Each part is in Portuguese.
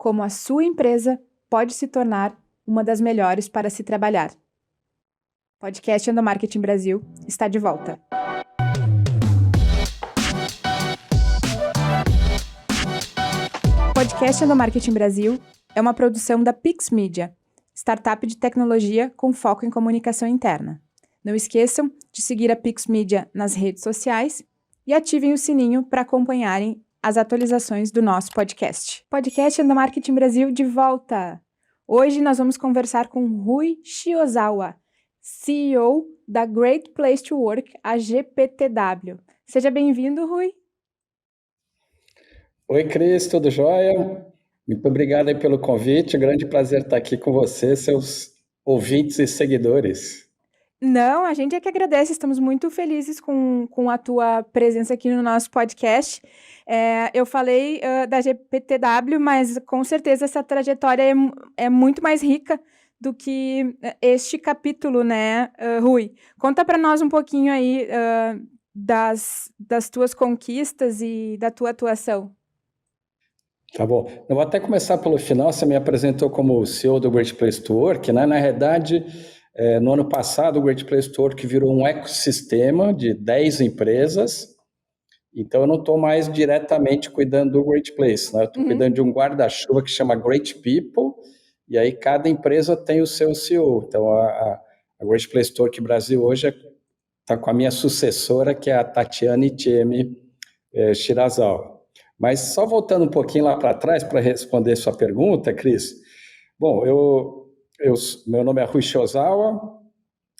como a sua empresa pode se tornar uma das melhores para se trabalhar. Podcast Endomarketing Brasil está de volta. O podcast Endomarketing Brasil é uma produção da Pix Media, startup de tecnologia com foco em comunicação interna. Não esqueçam de seguir a Pix Media nas redes sociais e ativem o sininho para acompanharem as atualizações do nosso podcast. Podcast Endomarketing Brasil de volta! Hoje nós vamos conversar com Rui Shiozawa, CEO da Great Place to Work, a GPTW. Seja bem-vindo, Rui. Oi, Cris, tudo jóia? Muito obrigado aí pelo convite, grande prazer estar aqui com você, seus ouvintes e seguidores. Não, a gente é que agradece, estamos muito felizes com a tua presença aqui no nosso podcast. Eu falei da GPTW, mas com certeza essa trajetória é muito mais rica do que este capítulo, né, Rui? Conta para nós um pouquinho aí das tuas conquistas e da tua atuação. Tá bom. Eu vou até começar pelo final. Você me apresentou como CEO do Great Place to Work, né? Na realidade, no ano passado, o Great Place to Work virou um ecossistema de 10 empresas. Então, eu não estou mais diretamente cuidando do Great Place, né? Eu estou cuidando de um guarda-chuva que chama Great People, e aí cada empresa tem o seu CEO. Então, a Great Place to Work Brasil hoje está com a minha sucessora, que é a Tatiane Thieme Shirazawa. Mas só voltando um pouquinho lá para trás para responder sua pergunta, Cris. Bom, meu nome é Rui Shiozawa,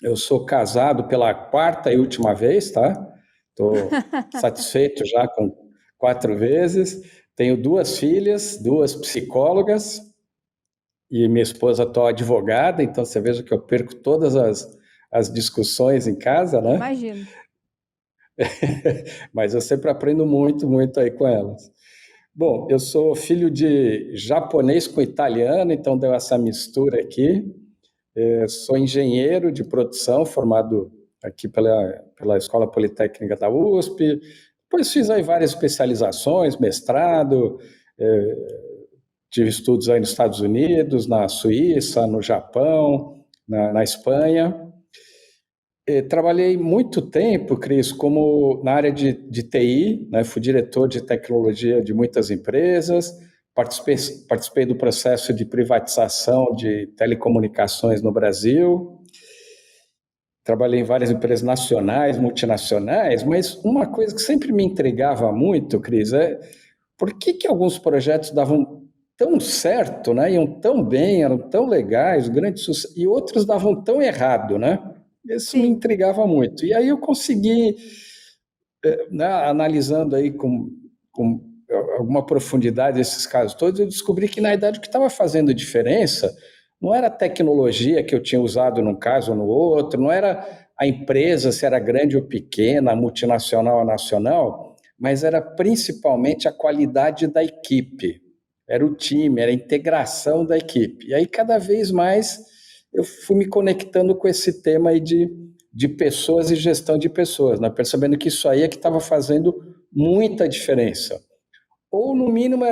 eu sou casado pela quarta e última vez, tá? Estou satisfeito já com 4 vezes. Tenho 2 filhas, 2 psicólogas, e minha esposa atual advogada, então você veja que eu perco todas as discussões em casa, né? Imagino. Mas eu sempre aprendo muito, muito aí com elas. Bom, eu sou filho de japonês com italiano, então deu essa mistura aqui. Sou engenheiro de produção, formado aqui pela Escola Politécnica da USP. Depois fiz aí várias especializações, mestrado, tive estudos aí nos Estados Unidos, na Suíça, no Japão, na Espanha. Trabalhei muito tempo, Cris, como na área de TI, né? Fui diretor de tecnologia de muitas empresas, participei do processo de privatização de telecomunicações no Brasil, trabalhei em várias empresas nacionais, multinacionais, mas uma coisa que sempre me intrigava muito, Cris, é por que alguns projetos davam tão certo, né? Iam tão bem, eram tão legais, grandes sucessos, e outros davam tão errado, né? Isso me intrigava muito. E aí eu consegui, né, analisando aí com alguma profundidade esses casos todos, eu descobri que, na verdade, o que estava fazendo diferença não era a tecnologia que eu tinha usado num caso ou no outro, não era a empresa, se era grande ou pequena, multinacional ou nacional, mas era principalmente a qualidade da equipe. Era o time, era a integração da equipe. E aí, cada vez mais, eu fui me conectando com esse tema aí de pessoas e gestão de pessoas, né? Percebendo que isso aí é que estava fazendo muita diferença. Ou, no mínimo,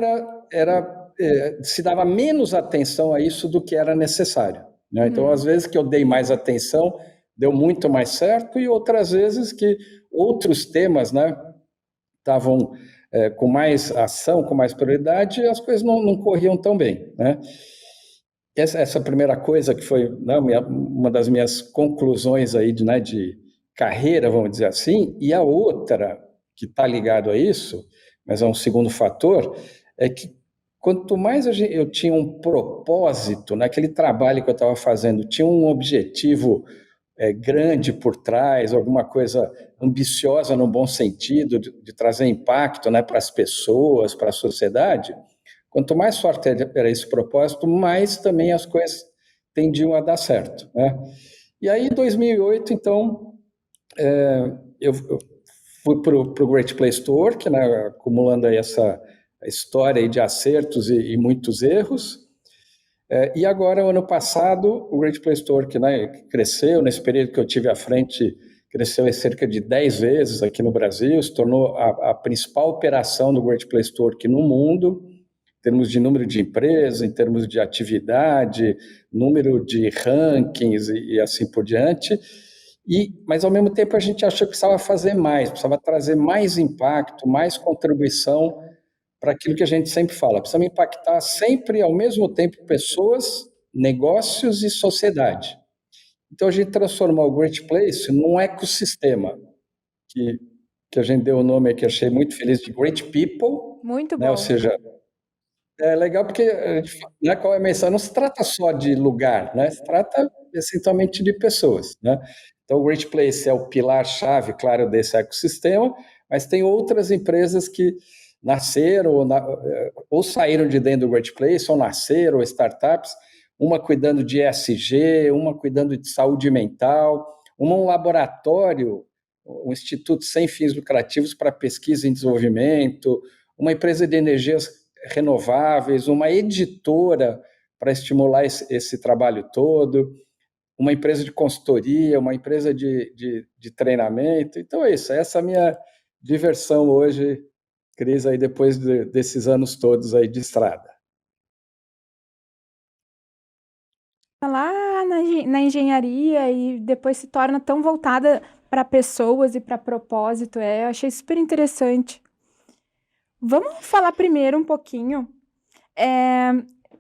se dava menos atenção a isso do que era necessário, né? Então, às vezes que eu dei mais atenção, deu muito mais certo, e outras vezes que outros temas, né, estavam com mais ação, com mais prioridade, e as coisas não corriam tão bem, né? Essa primeira coisa que foi, né, uma das minhas conclusões aí de carreira, vamos dizer assim, e a outra que está ligado a isso, mas é um segundo fator, é que quanto mais eu tinha um propósito naquele trabalho que eu estava fazendo, tinha um objetivo grande por trás, alguma coisa ambiciosa no bom sentido, de trazer impacto, né, para as pessoas, para a sociedade. Quanto mais forte era esse propósito, mais também as coisas tendiam a dar certo, né? E aí, em 2008, então, eu fui para o Great Place to Work, né, acumulando aí essa história aí de acertos e muitos erros. E agora, o ano passado, o Great Place to Work, né, cresceu, nesse período que eu tive à frente, cresceu em cerca de 10 vezes aqui no Brasil, se tornou a principal operação do Great Place to Work no mundo. em termos de número de empresas, em termos de atividade, número de rankings e assim por diante. Mas, ao mesmo tempo, a gente achou que precisava fazer mais, precisava trazer mais impacto, mais contribuição para aquilo que a gente sempre fala. Precisamos impactar sempre, ao mesmo tempo, pessoas, negócios e sociedade. Então, a gente transformou o Great Place num ecossistema, que a gente deu o nome que achei muito feliz de Great People, Muito né? Ou bom. seja, é legal porque a gente, né, qual é a mensagem? Não se trata só de lugar, né? Se trata essencialmente de pessoas, né? Então, o Great Place é o pilar-chave, claro, desse ecossistema, mas tem outras empresas que nasceram ou saíram de dentro do Great Place, ou nasceram, ou startups, uma cuidando de ESG, uma cuidando de saúde mental, um laboratório, um instituto sem fins lucrativos para pesquisa e desenvolvimento, uma empresa de energias renováveis, uma editora para estimular esse trabalho todo, uma empresa de consultoria, uma empresa de treinamento. Então é isso, essa é a minha diversão hoje, Cris, aí depois desses anos todos aí de estrada. Lá na engenharia e depois se torna tão voltada para pessoas e para propósito. Eu achei super interessante. Vamos falar primeiro um pouquinho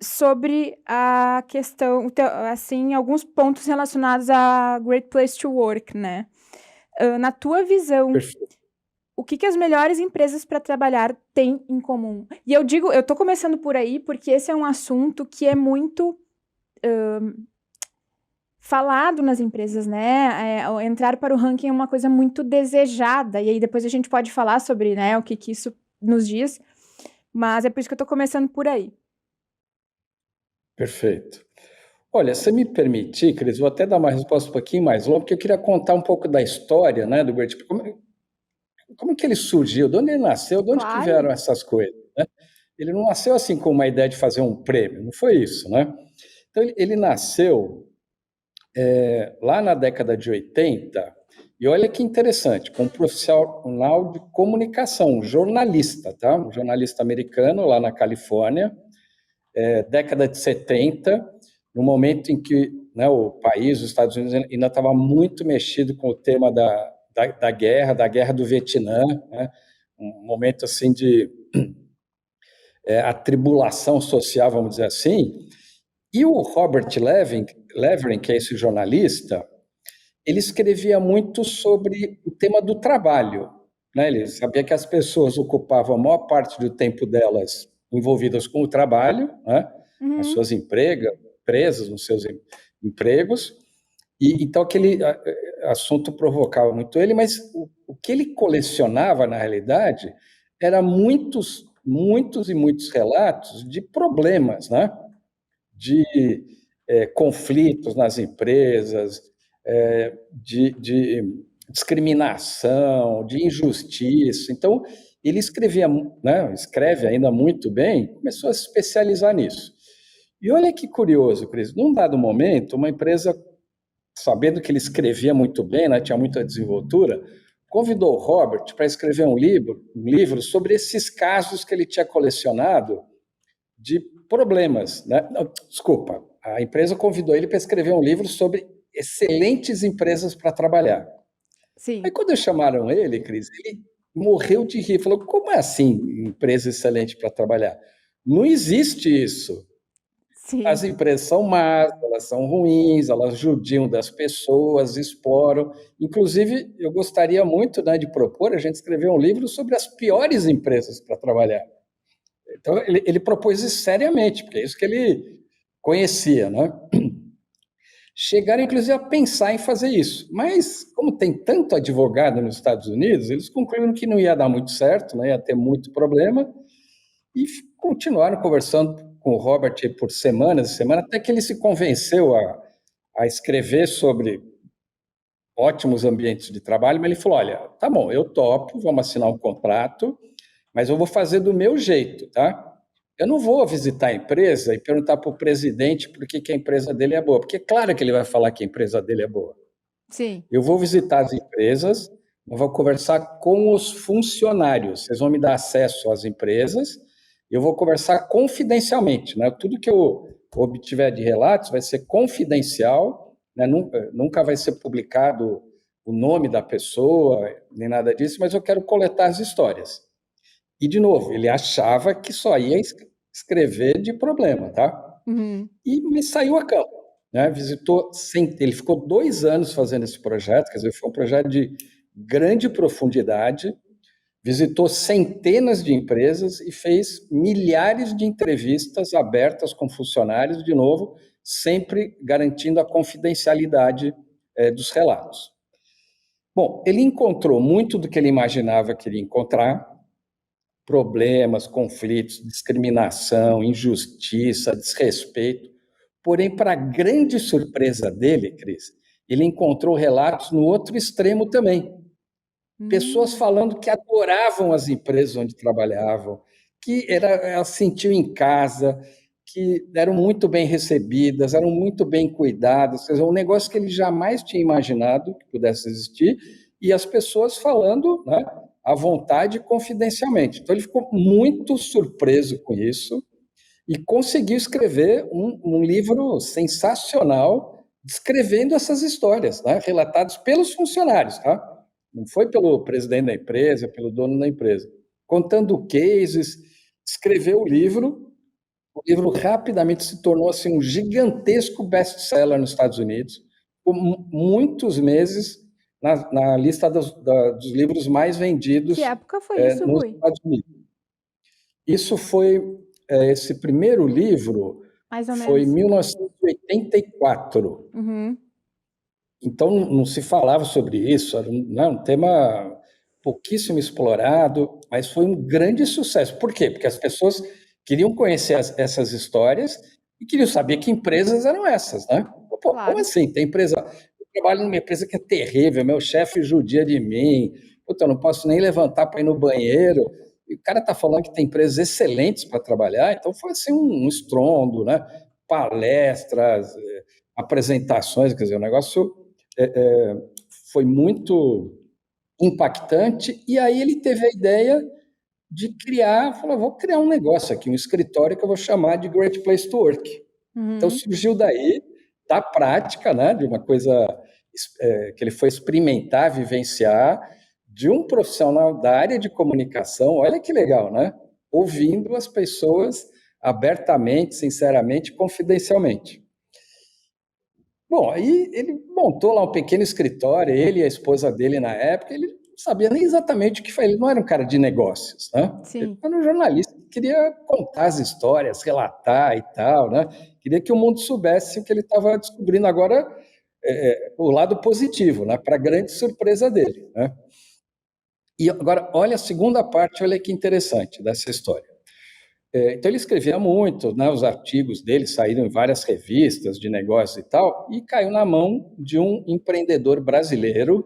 sobre a questão, assim, alguns pontos relacionados a Great Place to Work, né? Na tua visão, Perfeito. o que as melhores empresas para trabalhar têm em comum? E eu digo, eu estou começando por aí porque esse é um assunto que é muito falado nas empresas, né? Entrar para o ranking é uma coisa muito desejada, e aí depois a gente pode falar sobre, né, o que isso nos diz, mas é por isso que eu estou começando por aí. Perfeito. Olha, se me permitir, Cris, vou até dar uma resposta um pouquinho mais longa, porque eu queria contar um pouco da história, né, do Great People. Como que ele surgiu? De onde ele nasceu? De onde que Claro. vieram essas coisas? Né? Ele não nasceu assim com uma ideia de fazer um prêmio, não foi isso, né? Então, ele nasceu lá na década de 80, e olha que interessante, com um profissional de comunicação, um jornalista, tá? Um jornalista americano lá na Califórnia, década de 70, no momento em que, né, o país, os Estados Unidos, ainda estava muito mexido com o tema da guerra do Vietnã, né? Um momento assim de atribulação social, vamos dizer assim. E o Robert Levering, que é esse jornalista, ele escrevia muito sobre o tema do trabalho, né? Ele sabia que as pessoas ocupavam a maior parte do tempo delas envolvidas com o trabalho, né? Nas suas empresas, nos seus empregos, e então aquele assunto provocava muito ele, mas o que ele colecionava, na realidade, era muitos e muitos relatos de problemas, né? De conflitos nas empresas, de discriminação, de injustiça. Então, ele escrevia, né, escreve ainda muito bem, começou a se especializar nisso. E olha que curioso, Cris, num dado momento, uma empresa, sabendo que ele escrevia muito bem, né, tinha muita desenvoltura, convidou o Robert para escrever um livro sobre esses casos que ele tinha colecionado de problemas, né? Não, desculpa, a empresa convidou ele para escrever um livro sobre excelentes empresas para trabalhar. Sim. Aí quando chamaram ele, Cris, ele morreu de rir, falou, como é assim, empresa excelente para trabalhar? Não existe isso. Sim. As empresas são más, elas são ruins, elas judiam das pessoas, exploram. Inclusive, eu gostaria muito, né, de propor a gente escrever um livro sobre as piores empresas para trabalhar. Então, ele propôs isso seriamente, porque é isso que ele conhecia, né? Chegaram, inclusive, a pensar em fazer isso. Mas, como tem tanto advogado nos Estados Unidos, eles concluíram que não ia dar muito certo, né? Ia ter muito problema, e continuaram conversando com o Robert por semanas e semanas, até que ele se convenceu a escrever sobre ótimos ambientes de trabalho, mas ele falou, olha, tá bom, eu topo, vamos assinar um contrato, mas eu vou fazer do meu jeito, tá? Eu não vou visitar a empresa e perguntar para o presidente por que a empresa dele é boa, porque é claro que ele vai falar que a empresa dele é boa. Sim. Eu vou visitar as empresas, eu vou conversar com os funcionários, vocês vão me dar acesso às empresas, eu vou conversar confidencialmente, né? Tudo que eu obtiver de relatos vai ser confidencial, né? Nunca vai ser publicado o nome da pessoa, nem nada disso, mas eu quero coletar as histórias. E, de novo, ele achava que só ia escrever de problema, tá? E me saiu a campo, né? Ele ficou 2 anos fazendo esse projeto, quer dizer, foi um projeto de grande profundidade, visitou centenas de empresas e fez milhares de entrevistas abertas com funcionários, de novo, sempre garantindo a confidencialidade dos relatos. Bom, ele encontrou muito do que ele imaginava que ele ia encontrar: problemas, conflitos, discriminação, injustiça, desrespeito. Porém, para grande surpresa dele, Cris, ele encontrou relatos no outro extremo também. Pessoas falando que adoravam as empresas onde trabalhavam, que elas sentiam em casa, que eram muito bem recebidas, eram muito bem cuidadas, quer dizer, um negócio que ele jamais tinha imaginado que pudesse existir, e as pessoas falando, né, à vontade e confidencialmente. Então, ele ficou muito surpreso com isso e conseguiu escrever um livro sensacional descrevendo essas histórias, né, relatadas pelos funcionários, tá? Não foi pelo presidente da empresa, pelo dono da empresa. Contando cases, escreveu o livro rapidamente se tornou assim, um gigantesco best-seller nos Estados Unidos, por muitos meses na lista dos livros mais vendidos Que época foi isso, nos Rui? Estados Unidos. Isso foi, esse primeiro livro Mais ou foi em menos. 1984. Então, não se falava sobre isso, era um tema pouquíssimo explorado, mas foi um grande sucesso. Por quê? Porque as pessoas queriam conhecer essas histórias e queriam saber que empresas eram essas, né? Pô, Claro. como assim? Tem empresa... Eu trabalho numa empresa que é terrível, meu chefe judia de mim, puta, eu não posso nem levantar para ir no banheiro, e o cara está falando que tem empresas excelentes para trabalhar, então foi assim um estrondo, né? Palestras, apresentações, quer dizer, o negócio foi muito impactante, e aí ele teve a ideia de criar, falou, vou criar um negócio aqui, um escritório que eu vou chamar de Great Place to Work. Então surgiu daí, da prática, né, de uma coisa que ele foi experimentar, vivenciar, de um profissional da área de comunicação, olha que legal, né? Ouvindo as pessoas abertamente, sinceramente, confidencialmente. Bom, aí ele montou lá um pequeno escritório, ele e a esposa dele na época, ele não sabia nem exatamente o que fazer, ele não era um cara de negócios, né? Ele Sim. era um jornalista que queria contar as histórias, relatar e tal, né? Queria que o mundo soubesse o que ele estava descobrindo agora, o lado positivo, né? Para grande surpresa dele, né? E agora, olha a segunda parte, olha que interessante dessa história. Então ele escrevia muito, né, os artigos dele saíram em várias revistas de negócios e tal, e caiu na mão de um empreendedor brasileiro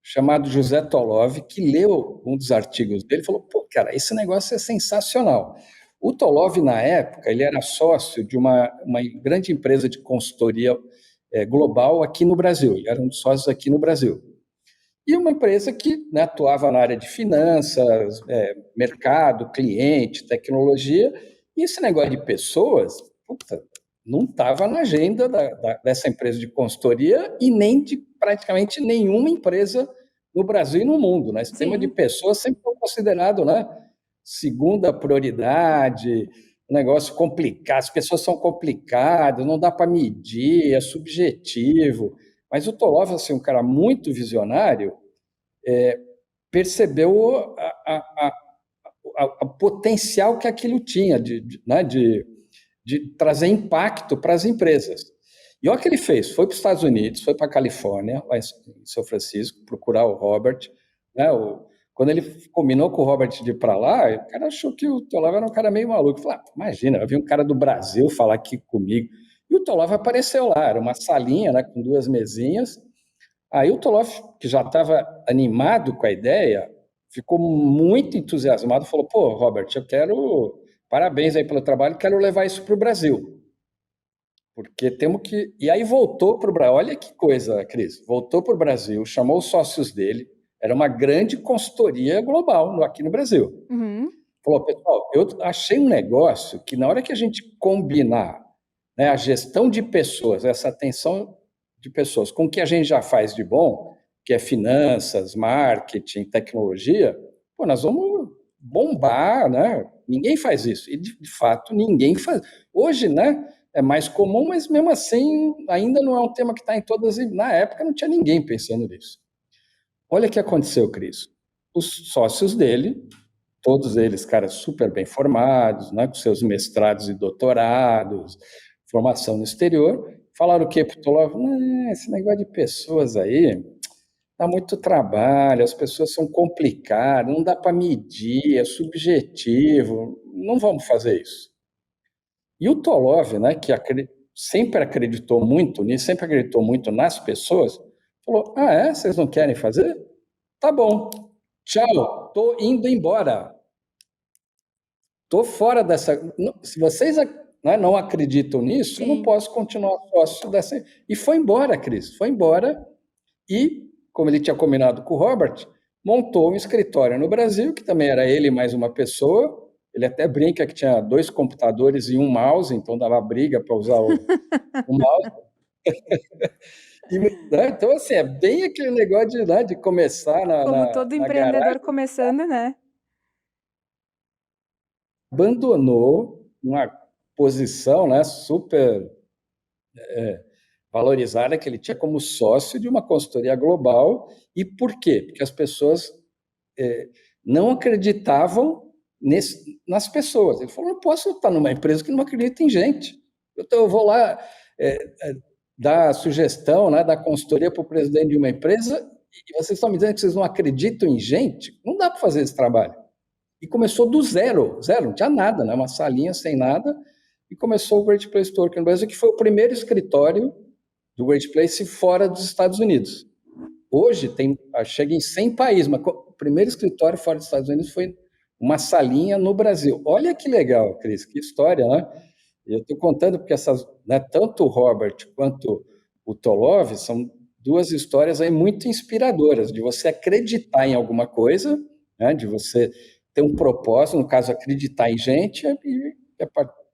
chamado José Tolov, que leu um dos artigos dele e falou, pô, cara, esse negócio é sensacional. O Tolov, na época, ele era sócio de uma grande empresa de consultoria global aqui no Brasil, ele era um dos sócios aqui no Brasil. E uma empresa que, né, atuava na área de finanças, mercado, cliente, tecnologia, e esse negócio de pessoas, puta, não estava na agenda dessa empresa de consultoria e nem de praticamente nenhuma empresa no Brasil e no mundo, né? Esse tema de pessoas sempre foi considerado, né, segunda prioridade, um negócio complicado, as pessoas são complicadas, não dá para medir, é subjetivo. Mas o Tolov, assim, um cara muito visionário, percebeu a potencial que aquilo tinha né, de trazer impacto para as empresas. E olha o que ele fez, foi para os Estados Unidos, foi para a Califórnia, lá em São Francisco, procurar o Robert, né, quando ele combinou com o Robert de ir para lá, o cara achou que o Tolov era um cara meio maluco. Falou, imagina, eu vi um cara do Brasil falar aqui comigo. E o Tolov apareceu lá, era uma salinha, né, com 2 mesinhas. Aí o Tolov, que já estava animado com a ideia, ficou muito entusiasmado, falou, pô, Robert, parabéns aí pelo trabalho, quero levar isso para o Brasil. Porque temos que... E aí voltou para o Brasil, olha que coisa, Cris, voltou para o Brasil, chamou os sócios dele, era uma grande consultoria global aqui no Brasil. Falou, pessoal, eu achei um negócio que na hora que a gente combinar, né, a gestão de pessoas, essa atenção de pessoas, com o que a gente já faz de bom, que é finanças, marketing, tecnologia, pô, nós vamos bombar, né? Ninguém faz isso. E, de fato, ninguém faz. Hoje, né, é mais comum, mas mesmo assim, ainda não é um tema que está em todas. Na época, não tinha ninguém pensando nisso. Olha o que aconteceu, Cris. Os sócios dele, todos eles, caras super bem formados, né, com seus mestrados e doutorados, formação no exterior, falaram o quê para o Tolov? Esse negócio de pessoas aí, dá muito trabalho, as pessoas são complicadas, não dá para medir, é subjetivo, não vamos fazer isso. E o Tolov, né, que sempre acreditou muito nisso, sempre acreditou muito nas pessoas, falou, vocês não querem fazer? Tá bom, tchau, tô indo embora. Tô fora dessa. Se vocês, né, não acreditam nisso, eu não Sim. posso continuar sócio dessa. E foi embora, Cris. Foi embora. E, como ele tinha combinado com o Robert, montou um escritório no Brasil, que também era ele mais uma pessoa. Ele até brinca que tinha 2 computadores e um mouse, então dava briga para usar o mouse. E, né, então, assim, é bem aquele negócio de, né, de começar Como todo na empreendedor garagem. começando, né? Abandonou uma posição, né, super valorizada que ele tinha como sócio de uma consultoria global. E por quê? Porque as pessoas não acreditavam nas pessoas. Ele falou, não posso estar numa empresa que não acredita em gente. Então, eu vou lá dar sugestão, né, dar consultoria para o presidente de uma empresa e vocês estão me dizendo que vocês não acreditam em gente? Não dá para fazer esse trabalho. E começou do zero, não tinha nada, né? Uma salinha sem nada, e começou o Great Place to Work no Brasil, que foi o primeiro escritório do Great Place fora dos Estados Unidos. Hoje chega em 100 países, mas o primeiro escritório fora dos Estados Unidos foi uma salinha no Brasil. Olha que legal, Cris, que história, né? Eu estou contando porque né, tanto o Robert quanto o Tolov são 2 histórias aí muito inspiradoras, de você acreditar em alguma coisa, né, de você ter um propósito, no caso, acreditar em gente,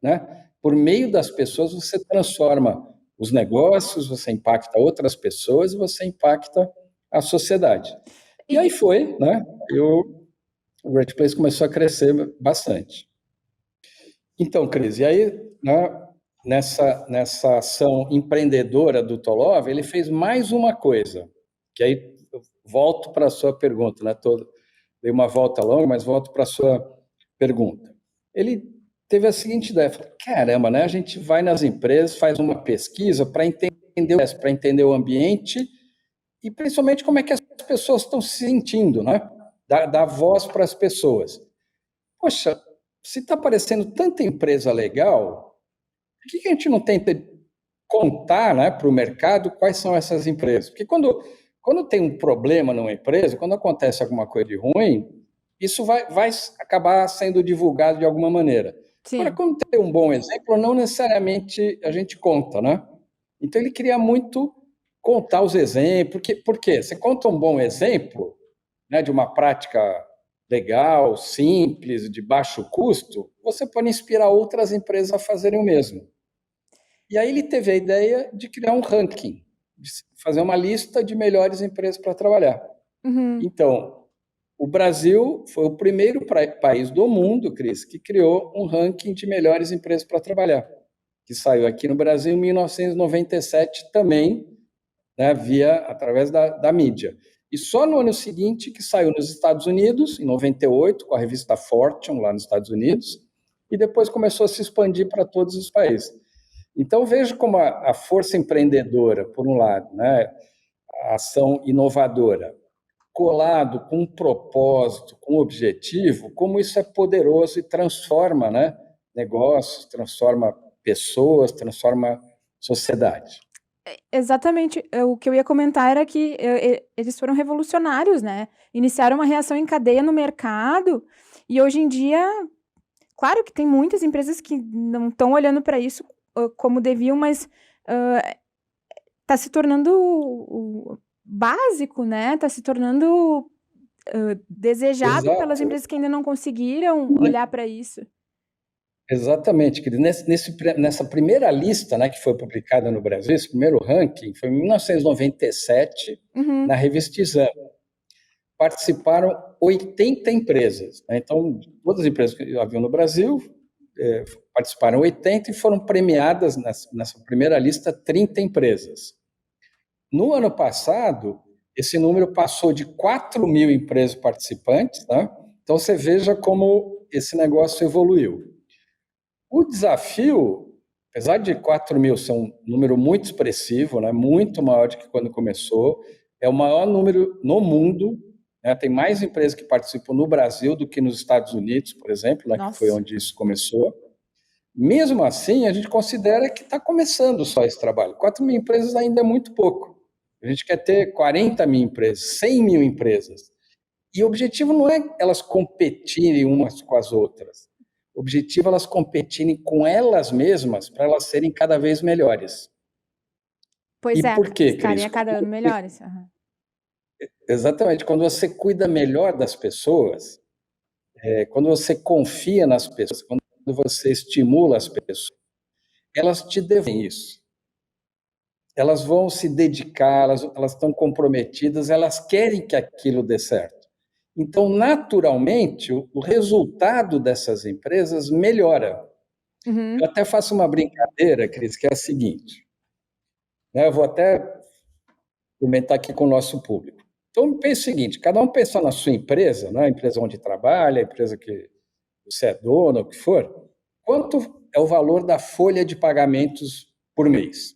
né, por meio das pessoas você transforma os negócios, você impacta outras pessoas e você impacta a sociedade. E aí foi, né? O Great Place começou a crescer bastante. Então, Cris, e aí, né, nessa ação empreendedora do Tolov, ele fez mais uma coisa, que aí eu volto para a sua pergunta, né? Dei uma volta longa, mas volto para a sua pergunta. Ele teve a seguinte ideia, falou, caramba, né? A gente vai nas empresas, faz uma pesquisa para entender o ambiente e principalmente como é que as pessoas estão se sentindo, né? Dar voz para as pessoas. Poxa, se está aparecendo tanta empresa legal, por que a gente não tenta contar, né, para o mercado quais são essas empresas? Porque quando tem um problema numa empresa, quando acontece alguma coisa de ruim, isso vai acabar sendo divulgado de alguma maneira. Agora, Sim. quando tem um bom exemplo, não necessariamente a gente conta, né? Então, ele queria muito contar os exemplos. Por quê? Você conta um bom exemplo, né, de uma prática legal, simples, de baixo custo, você pode inspirar outras empresas a fazerem o mesmo. E aí ele teve a ideia de criar um ranking, de fazer uma lista de melhores empresas para trabalhar. Uhum. Então, o Brasil foi o primeiro país do mundo, Cris, que criou um ranking de melhores empresas para trabalhar, que saiu aqui no Brasil em 1997 também, né, através da mídia. E só no ano seguinte que saiu nos Estados Unidos, em 98, com a revista Fortune, lá nos Estados Unidos, e depois começou a se expandir para todos os países. Então, vejo como a força empreendedora, por um lado, né, a ação inovadora, colado com um propósito, com um objetivo, como isso é poderoso e transforma, né, negócios, transforma pessoas, transforma sociedade. Exatamente. O que eu ia comentar era que eles foram revolucionários, né? Iniciaram uma reação em cadeia no mercado e hoje em dia, claro que tem muitas empresas que não estão olhando para isso como deviam, mas está se tornando básico, né? Está se tornando desejado pelas Exato. empresas que ainda não conseguiram olhar para isso. Exatamente, querido. Nessa primeira lista, né, que foi publicada no Brasil, esse primeiro ranking, foi em 1997, na revista Exame. Participaram 80 empresas, né? Então, todas as empresas que haviam no Brasil participaram 80 e foram premiadas nessa primeira lista 30 empresas. No ano passado, esse número passou de 4 mil empresas participantes, né? Então, você veja como esse negócio evoluiu. O desafio, apesar de 4 mil ser um número muito expressivo, né, muito maior do que quando começou, é o maior número no mundo, né, tem mais empresas que participam no Brasil do que nos Estados Unidos, por exemplo, né, que foi onde isso começou. Mesmo assim, a gente considera que está começando só esse trabalho. 4 mil empresas ainda é muito pouco. A gente quer ter 40 mil empresas, 100 mil empresas. E o objetivo não é elas competirem umas com as outras. O objetivo é elas competirem com elas mesmas para elas serem cada vez melhores. Pois E por quê, estarem Cris? a cada ano melhores. Exatamente. Quando você cuida melhor das pessoas, quando você confia nas pessoas, quando você estimula as pessoas, elas te devem isso. Elas vão se dedicar, elas estão comprometidas, elas querem que aquilo dê certo. Então, naturalmente, o resultado dessas empresas melhora. Eu até faço uma brincadeira, Cris, que é a seguinte, né? Eu vou até comentar aqui com o nosso público. Então, pense o seguinte, cada um pensa na sua empresa, né? A empresa onde trabalha, a empresa que você é dono, o que for, quanto é o valor da folha de pagamentos por mês?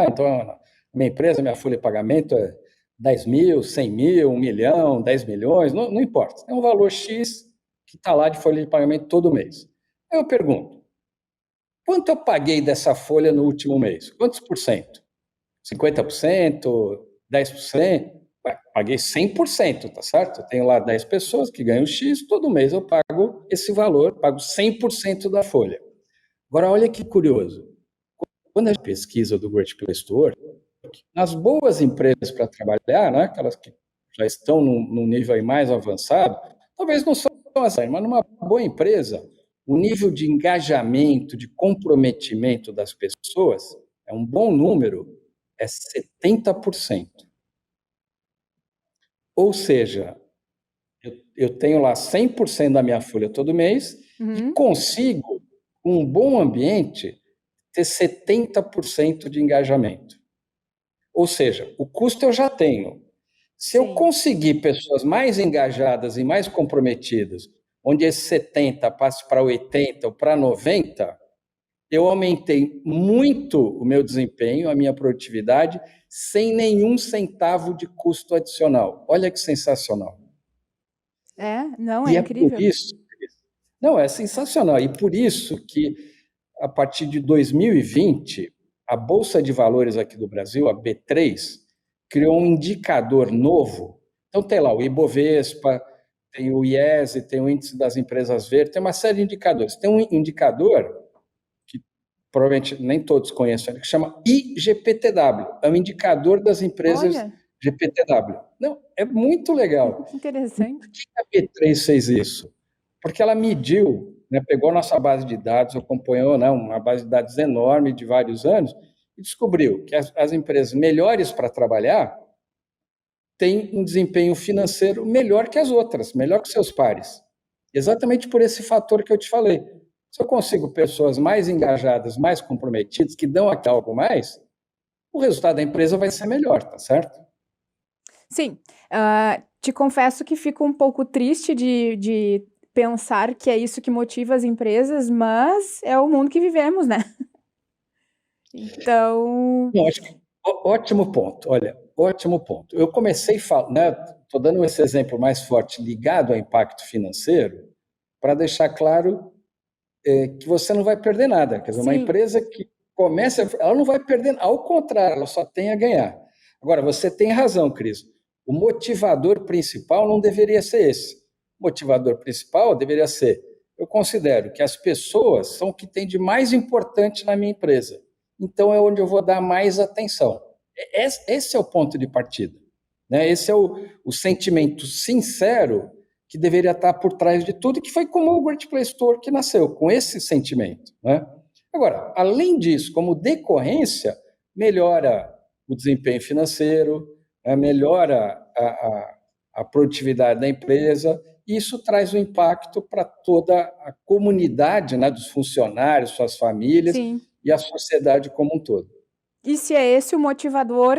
Então, minha empresa, minha folha de pagamento é 10 mil, 100 mil, 1 milhão, 10 milhões, não importa. É um valor X que está lá de folha de pagamento todo mês. Aí eu pergunto, quanto eu paguei dessa folha no último mês? Quantos por cento? 50%? 10%? Paguei 100%, tá certo? Eu tenho lá 10 pessoas que ganham X, todo mês eu pago esse valor, pago 100% da folha. Agora, olha que curioso. Quando a gente pesquisa do Great Place to Work, nas boas empresas para trabalhar, né, aquelas que já estão num nível aí mais avançado, talvez não são assim, mas numa boa empresa, o nível de engajamento, de comprometimento das pessoas é um bom número, é 70%. Ou seja, eu tenho lá 100% da minha folha todo mês e consigo, com um bom ambiente, ter 70% de engajamento. Ou seja, o custo eu já tenho. Se eu conseguir pessoas mais engajadas e mais comprometidas, onde esse 70 passe para 80 ou para 90, eu aumentei muito o meu desempenho, a minha produtividade, sem nenhum centavo de custo adicional. Olha que sensacional. Não, E é é incrível. por isso, não, é sensacional. E por isso que, a partir de 2020, a Bolsa de Valores aqui do Brasil, a B3, criou um indicador novo. Então, tem lá o Ibovespa, tem o IESE, tem o Índice das Empresas Verdes, tem uma série de indicadores. Tem um indicador que provavelmente nem todos conhecem, que chama IGPTW. É um indicador das empresas GPTW. Não, é muito legal. Interessante. Por que a B3 fez isso? Porque ela mediu, né, pegou nossa base de dados, acompanhou, né, uma base de dados enorme de vários anos e descobriu que as empresas melhores para trabalhar têm um desempenho financeiro melhor que as outras, melhor que seus pares. Exatamente por esse fator que eu te falei. Se eu consigo pessoas mais engajadas, mais comprometidas, que dão aqui algo mais, o resultado da empresa vai ser melhor, tá certo? Sim. Te confesso que fico um pouco triste de pensar que é isso que motiva as empresas, mas é o mundo que vivemos, né? Então. Não, acho que, ótimo ponto, olha, ótimo ponto. Eu comecei, né, estou dando esse exemplo mais forte ligado ao impacto financeiro, para deixar claro que você não vai perder nada. Quer dizer, uma empresa que começa, ela não vai perder, ao contrário, ela só tem a ganhar. Agora, você tem razão, Cris. O motivador principal não deveria ser esse. O motivador principal deveria ser: eu considero que as pessoas são o que tem de mais importante na minha empresa. Então, é onde eu vou dar mais atenção. Esse é o ponto de partida. né? Esse é o sentimento sincero que deveria estar por trás de tudo, e que foi como o Great Place Store que nasceu, com esse sentimento, né? Agora, além disso, como decorrência, melhora o desempenho financeiro, melhora a produtividade da empresa, e isso traz um impacto para toda a comunidade, né, dos funcionários, suas famílias, Sim. e a sociedade como um todo. E se é esse o motivador,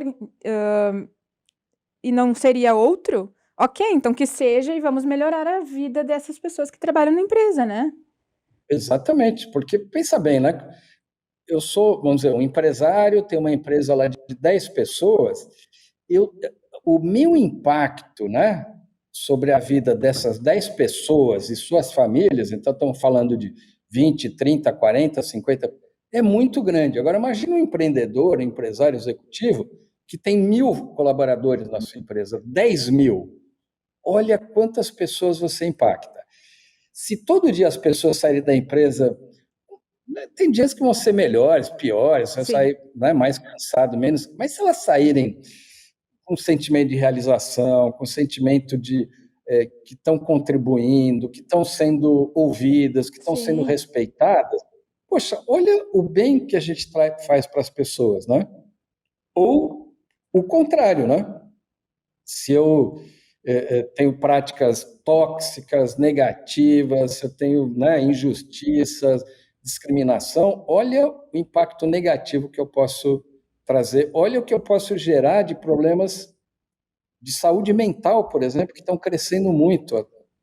e não seria outro, ok, então que seja, e vamos melhorar a vida dessas pessoas que trabalham na empresa, né? Exatamente, porque pensa bem, né? Eu sou, vamos dizer, um empresário, tenho uma empresa lá de 10 pessoas, eu, o meu impacto, né, sobre a vida dessas 10 pessoas e suas famílias, então estamos falando de 20, 30, 40, 50, é muito grande. Agora, imagine um empreendedor, um empresário executivo, que tem 1.000 colaboradores na sua empresa, 10.000. Olha quantas pessoas você impacta. Se todo dia as pessoas saírem da empresa, tem dias que vão ser melhores, piores, vai sair, né, mais cansado, menos. Mas se elas saírem com sentimento de realização, com sentimento de que estão contribuindo, que estão sendo ouvidas, que estão sendo respeitadas, poxa, olha o bem que a gente faz para as pessoas, né? Ou o contrário, né? Se eu tenho práticas tóxicas, negativas, se eu tenho, né, injustiças, discriminação, olha o impacto negativo que eu posso trazer, olha o que eu posso gerar de problemas de saúde mental, por exemplo, que estão crescendo muito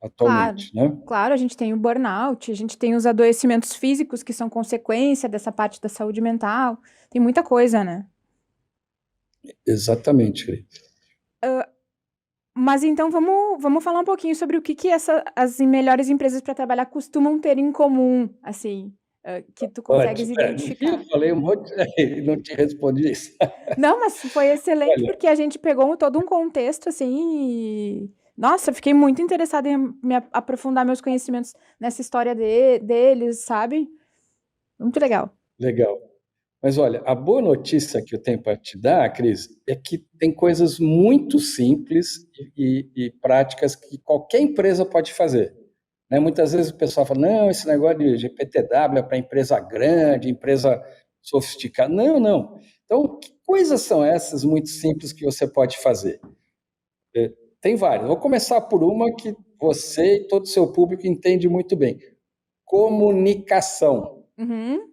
atualmente, Claro, né? claro, a gente tem o burnout, a gente tem os adoecimentos físicos que são consequência dessa parte da saúde mental, tem muita coisa, né? Exatamente, Cris. Mas então vamos falar um pouquinho sobre o que as melhores empresas para trabalhar costumam ter em comum, assim, que tu consegues Ótimo. Eu identificar. falei um monte e não te respondi isso. Não, mas foi excelente Olha, porque a gente pegou todo um contexto, assim, e... Nossa, fiquei muito interessada em aprofundar meus conhecimentos nessa história deles, sabe? Muito legal. legal. Mas olha, a boa notícia que eu tenho para te dar, Cris, é que tem coisas muito simples e práticas que qualquer empresa pode fazer, né? Muitas vezes o pessoal fala, não, esse negócio de GPTW é para empresa grande, empresa sofisticada. Não, não. Então, que coisas são essas muito simples que você pode fazer? Tem várias. Vou começar por uma que você e todo o seu público entende muito bem. Comunicação. Uhum.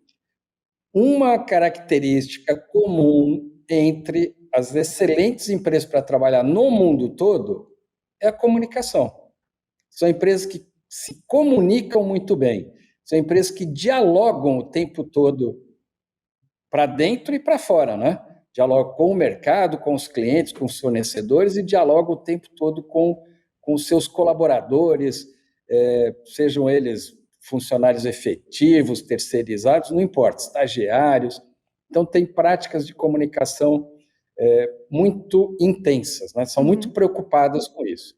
Uma característica comum entre as excelentes empresas para trabalhar no mundo todo é a comunicação. São empresas que se comunicam muito bem, são empresas que dialogam o tempo todo para dentro e para fora, né? Dialogam com o mercado, com os clientes, com os fornecedores e dialogam o tempo todo com os seus colaboradores, sejam eles funcionários efetivos, terceirizados, não importa, estagiários. Então, tem práticas de comunicação muito intensas, né? São muito preocupadas com isso.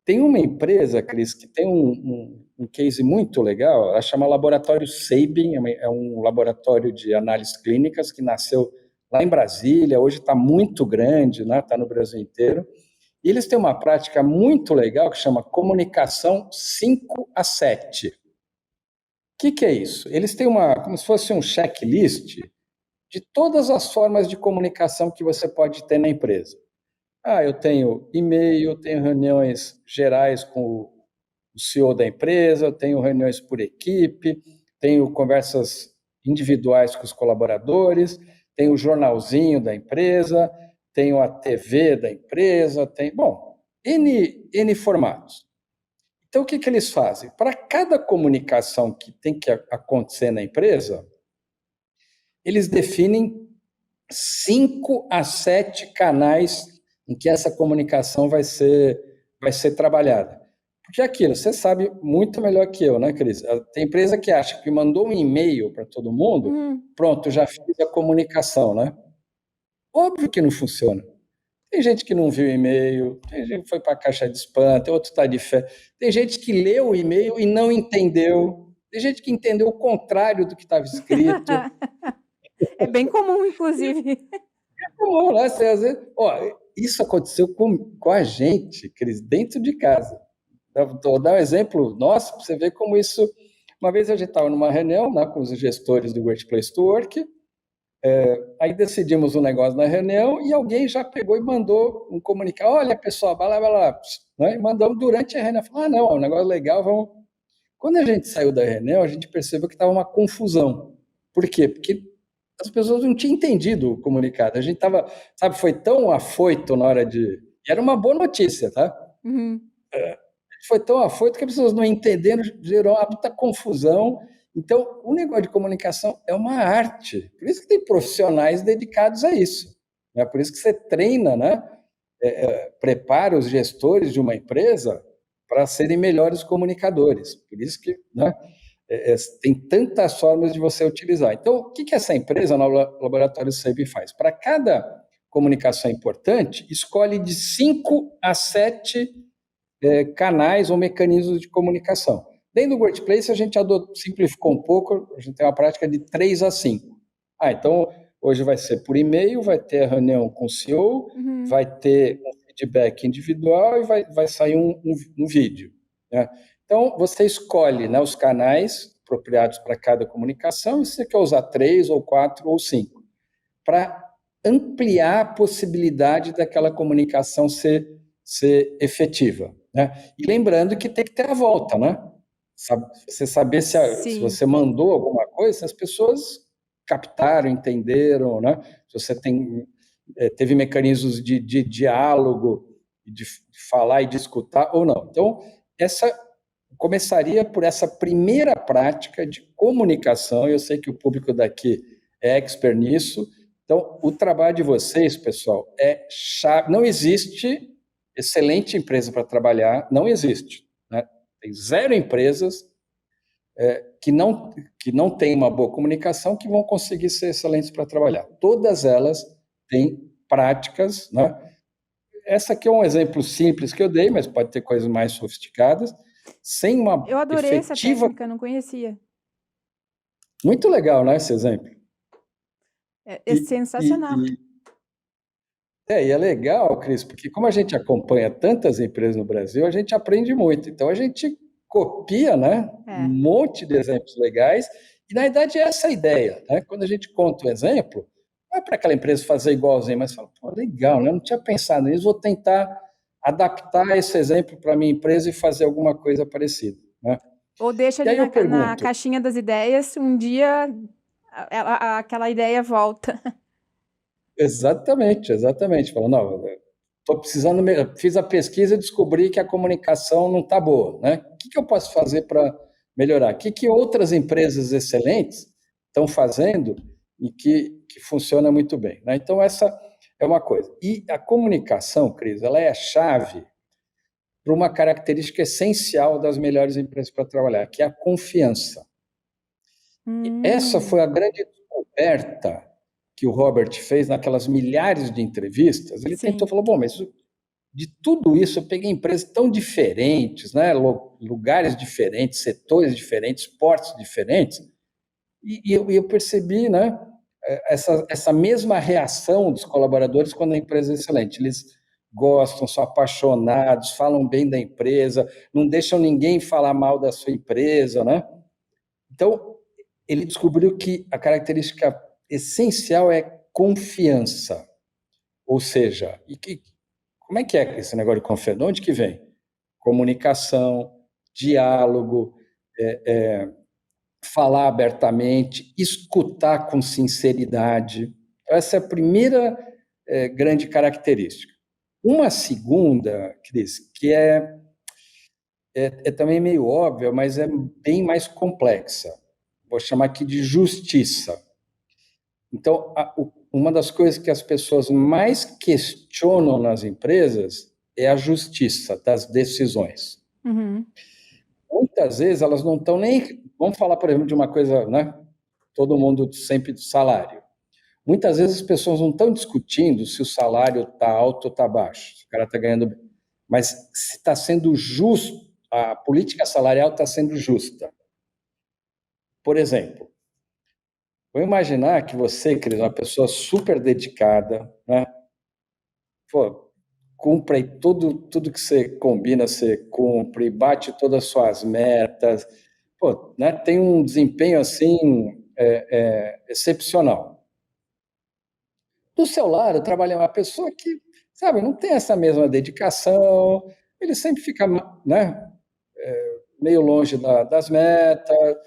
Tem uma empresa, Cris, que tem um case muito legal, ela chama Laboratório Sabin, é um laboratório de análises clínicas que nasceu lá em Brasília, hoje está muito grande, né? Está no Brasil inteiro. E eles têm uma prática muito legal que chama comunicação 5 a 7. O que é isso? Eles têm como se fosse um checklist de todas as formas de comunicação que você pode ter na empresa. Eu tenho e-mail, eu tenho reuniões gerais com o CEO da empresa, eu tenho reuniões por equipe, tenho conversas individuais com os colaboradores, tenho o jornalzinho da empresa, tenho a TV da empresa, N formatos. Então, o que eles fazem? Para cada comunicação que tem que acontecer na empresa, eles definem 5 a 7 canais em que essa comunicação vai ser trabalhada. Porque aquilo, você sabe muito melhor que eu, né, Cris? Tem empresa que acha que mandou um e-mail para todo mundo, pronto, já fiz a comunicação, né? Óbvio que não funciona. Tem gente que não viu o e-mail, tem gente que foi para a caixa de spam, tem outro está de férias, tem gente que leu o e-mail e não entendeu, tem gente que entendeu o contrário do que estava escrito. É bem comum, inclusive. É comum, né? Você, às vezes, isso aconteceu com a gente, Cris, dentro de casa. Vou dar um exemplo nosso, para você ver como isso... Uma vez a gente estava numa reunião, né, com os gestores do Great Place to Work, aí decidimos um negócio na reunião e alguém já pegou e mandou um comunicado. Olha, pessoal, blá, blá, blá, né? E mandamos durante a reunião. Falou, não, é um negócio legal, vamos... Quando a gente saiu da reunião, a gente percebeu que estava uma confusão. Por quê? Porque as pessoas não tinham entendido o comunicado. A gente estava, sabe, foi tão afoito na hora de... E era uma boa notícia, tá? Uhum. Foi tão afoito que as pessoas não entenderam, gerou uma muita confusão. Então, o negócio de comunicação é uma arte. Por isso que tem profissionais dedicados a isso. Né? Por isso que você treina, né? Prepara os gestores de uma empresa para serem melhores comunicadores. Por isso que, né, tem tantas formas de você utilizar. Então, o que essa empresa, no Laboratório SEB, faz? Para cada comunicação importante, escolhe de 5 a 7 canais ou mecanismos de comunicação. Dentro do Workplace, a gente simplificou um pouco, a gente tem uma prática de 3 a 5. Então, hoje vai ser por e-mail, vai ter a reunião com o CEO, vai ter um feedback individual e vai sair um vídeo. Né? Então, você escolhe, né, os canais apropriados para cada comunicação, e você quer usar 3 ou 4 ou 5, para ampliar a possibilidade daquela comunicação ser efetiva. Né? E lembrando que tem que ter a volta, né? Você saber se você mandou alguma coisa, se as pessoas captaram, entenderam, né? Se você teve mecanismos de diálogo, de falar e de escutar ou não. Então, começaria por essa primeira prática de comunicação. Eu sei que o público daqui é expert nisso. Então, o trabalho de vocês, pessoal, é chave. Não existe excelente empresa para trabalhar, não existe. Né? Tem 0 empresas que não têm uma boa comunicação que vão conseguir ser excelentes para trabalhar. Todas elas têm práticas, né? Essa aqui é um exemplo simples que eu dei, mas pode ter coisas mais sofisticadas, sem uma Eu adorei efetiva... essa técnica, não conhecia. Muito legal, né, esse exemplo? É sensacional. E é legal, Cris, porque como a gente acompanha tantas empresas no Brasil, a gente aprende muito. Então, a gente copia, né, um monte de exemplos legais, e na verdade é essa a ideia. Né? Quando a gente conta o exemplo, não é para aquela empresa fazer igualzinho, mas fala, pô, legal, né? Eu não tinha pensado nisso, vou tentar adaptar esse exemplo para a minha empresa e fazer alguma coisa parecida. Né? Ou deixa ali na caixinha das ideias, um dia aquela ideia volta. Exatamente. Fala, não, estou precisando, fiz a pesquisa e descobri que a comunicação não está boa. Né? O que eu posso fazer para melhorar? O que outras empresas excelentes estão fazendo e que funciona muito bem? Né? Então, essa é uma coisa. E a comunicação, Cris, ela é a chave para uma característica essencial das melhores empresas para trabalhar, que é a confiança. Essa foi a grande descoberta que o Robert fez naquelas milhares de entrevistas. Ele tentou falar, bom, mas de tudo isso eu peguei empresas tão diferentes, né? Lugares diferentes, setores diferentes, portos diferentes, e eu percebi, né, essa mesma reação dos colaboradores quando a empresa é excelente. Eles gostam, são apaixonados, falam bem da empresa, não deixam ninguém falar mal da sua empresa, né? Então, ele descobriu que a característica essencial é confiança. Ou seja, como é que é esse negócio de confiança? De onde que vem? Comunicação, diálogo, falar abertamente, escutar com sinceridade. Essa é a primeira grande característica. Uma segunda, Cris, que é também meio óbvia, mas é bem mais complexa. Vou chamar aqui de justiça. Então, uma das coisas que as pessoas mais questionam nas empresas é a justiça das decisões. Muitas vezes elas não estão nem... Vamos falar, por exemplo, de uma coisa, né? Todo mundo sempre de salário. Muitas vezes as pessoas não estão discutindo se o salário está alto ou está baixo, se o cara está ganhando... Mas se está sendo justo, a política salarial está sendo justa. Por exemplo, vou imaginar que você, Cris, é uma pessoa super dedicada, né? Pô, cumpre aí tudo que você combina, você cumpre, bate todas as suas metas, pô, né, tem um desempenho assim excepcional. Do seu lado, trabalha uma pessoa que, sabe, não tem essa mesma dedicação, ele sempre fica, né, meio longe das metas,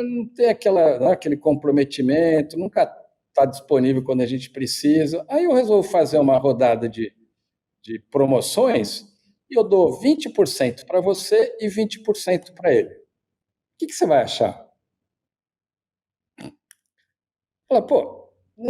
não tem né, aquele comprometimento, nunca está disponível quando a gente precisa. Aí eu resolvo fazer uma rodada de promoções e eu dou 20% para você e 20% para ele. O que você vai achar? Fala, pô,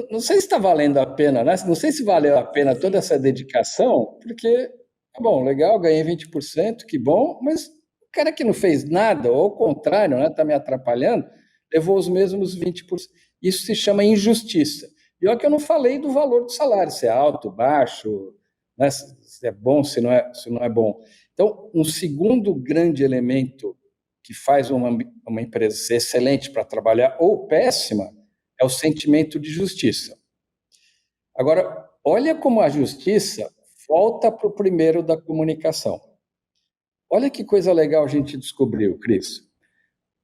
não sei se está valendo a pena, né? Não sei se valeu a pena toda essa dedicação, porque, tá bom, legal, ganhei 20%, que bom, mas o cara que não fez nada, ou ao contrário, né, está me atrapalhando, levou os mesmos 20%. Isso se chama injustiça. E olha que eu não falei do valor do salário, se é alto, baixo, né, se é bom, se não é bom. Então, um segundo grande elemento que faz uma empresa ser excelente para trabalhar ou péssima é o sentimento de justiça. Agora, olha como a justiça volta para o primeiro da comunicação. Olha que coisa legal a gente descobriu, Cris.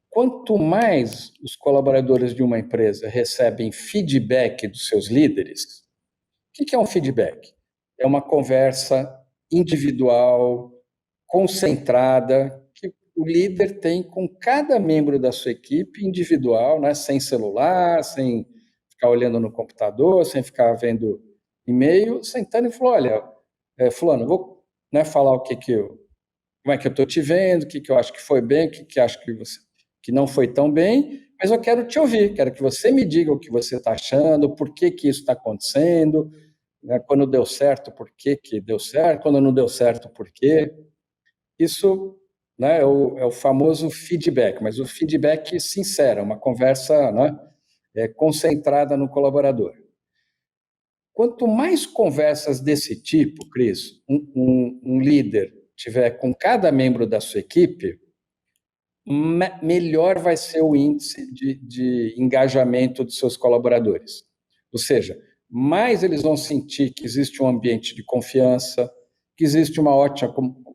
Quanto mais os colaboradores de uma empresa recebem feedback dos seus líderes, o que é um feedback? É uma conversa individual, concentrada, que o líder tem com cada membro da sua equipe individual, né, sem celular, sem ficar olhando no computador, sem ficar vendo e-mail, sentando e falou, olha, fulano, vou, né, falar como é que eu estou te vendo, o que eu acho que foi bem, o que acho que não foi tão bem, mas eu quero te ouvir, quero que você me diga o que você está achando, por que isso está acontecendo, né, quando deu certo, por que deu certo, quando não deu certo, por quê. Isso, né, é o famoso feedback, mas o feedback sincero, uma conversa, né, concentrada no colaborador. Quanto mais conversas desse tipo, Cris, um líder tiver com cada membro da sua equipe, melhor vai ser o índice de engajamento dos seus colaboradores. Ou seja, mais eles vão sentir que existe um ambiente de confiança, que existe uma ótima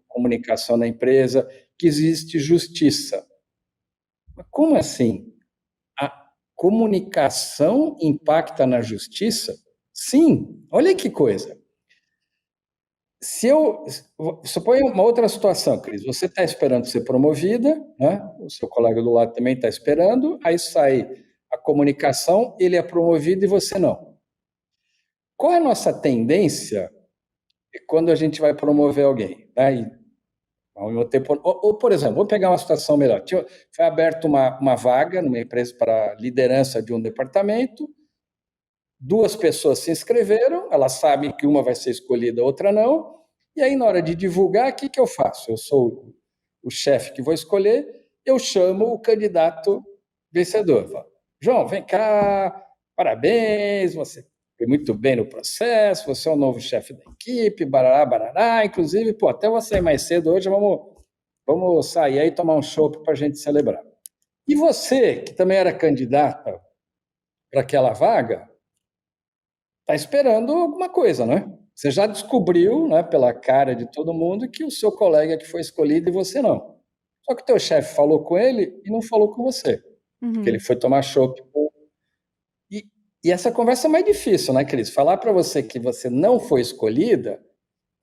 comunicação na empresa, que existe justiça. Mas como assim? A comunicação impacta na justiça? Sim, olha que coisa. Se eu suponha uma outra situação, Cris, você está esperando ser promovida, né? O seu colega do lado também está esperando, aí sai a comunicação, ele é promovido e você não. Qual é a nossa tendência quando a gente vai promover alguém? Né? Ao mesmo tempo, ou, por exemplo, vou pegar uma situação melhor. Foi aberta uma vaga numa empresa para liderança de um departamento, 2 pessoas se inscreveram, elas sabem que uma vai ser escolhida, a outra não, e aí na hora de divulgar, o que eu faço? Eu sou o chefe que vou escolher, eu chamo o candidato vencedor. Falo, João, vem cá, parabéns, você foi muito bem no processo, você é o novo chefe da equipe, barará, barará, inclusive, pô, até você mais cedo hoje, vamos sair aí e tomar um chopp para a gente celebrar. E você, que também era candidata para aquela vaga, está esperando alguma coisa, né? Você já descobriu, né, pela cara de todo mundo, que o seu colega que foi escolhido e você não. Só que o teu chefe falou com ele e não falou com você, porque ele foi tomar chopp. E essa conversa é mais difícil, né, Cris? Falar para você que você não foi escolhida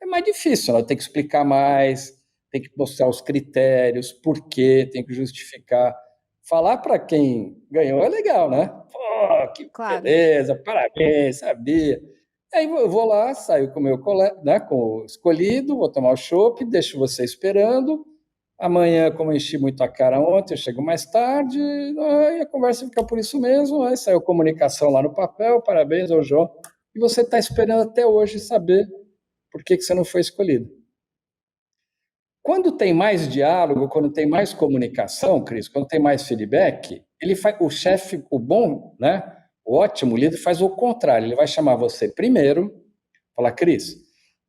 é mais difícil, né? Tem que explicar mais, tem que mostrar os critérios, por quê, tem que justificar. Falar para quem ganhou é legal, né? Pô, que Claro. beleza, parabéns, sabia. Aí eu vou lá, saio com o meu colega, né, com o escolhido, vou tomar o chopp, deixo você esperando. Amanhã, como eu enchi muito a cara ontem, eu chego mais tarde, aí a conversa fica por isso mesmo, aí saiu comunicação lá no papel, parabéns ao João. E você está esperando até hoje saber por que você não foi escolhido. Quando tem mais diálogo, quando tem mais comunicação, Cris, quando tem mais feedback, o chefe, o bom, né, o ótimo líder faz o contrário. Ele vai chamar você primeiro, falar, Cris,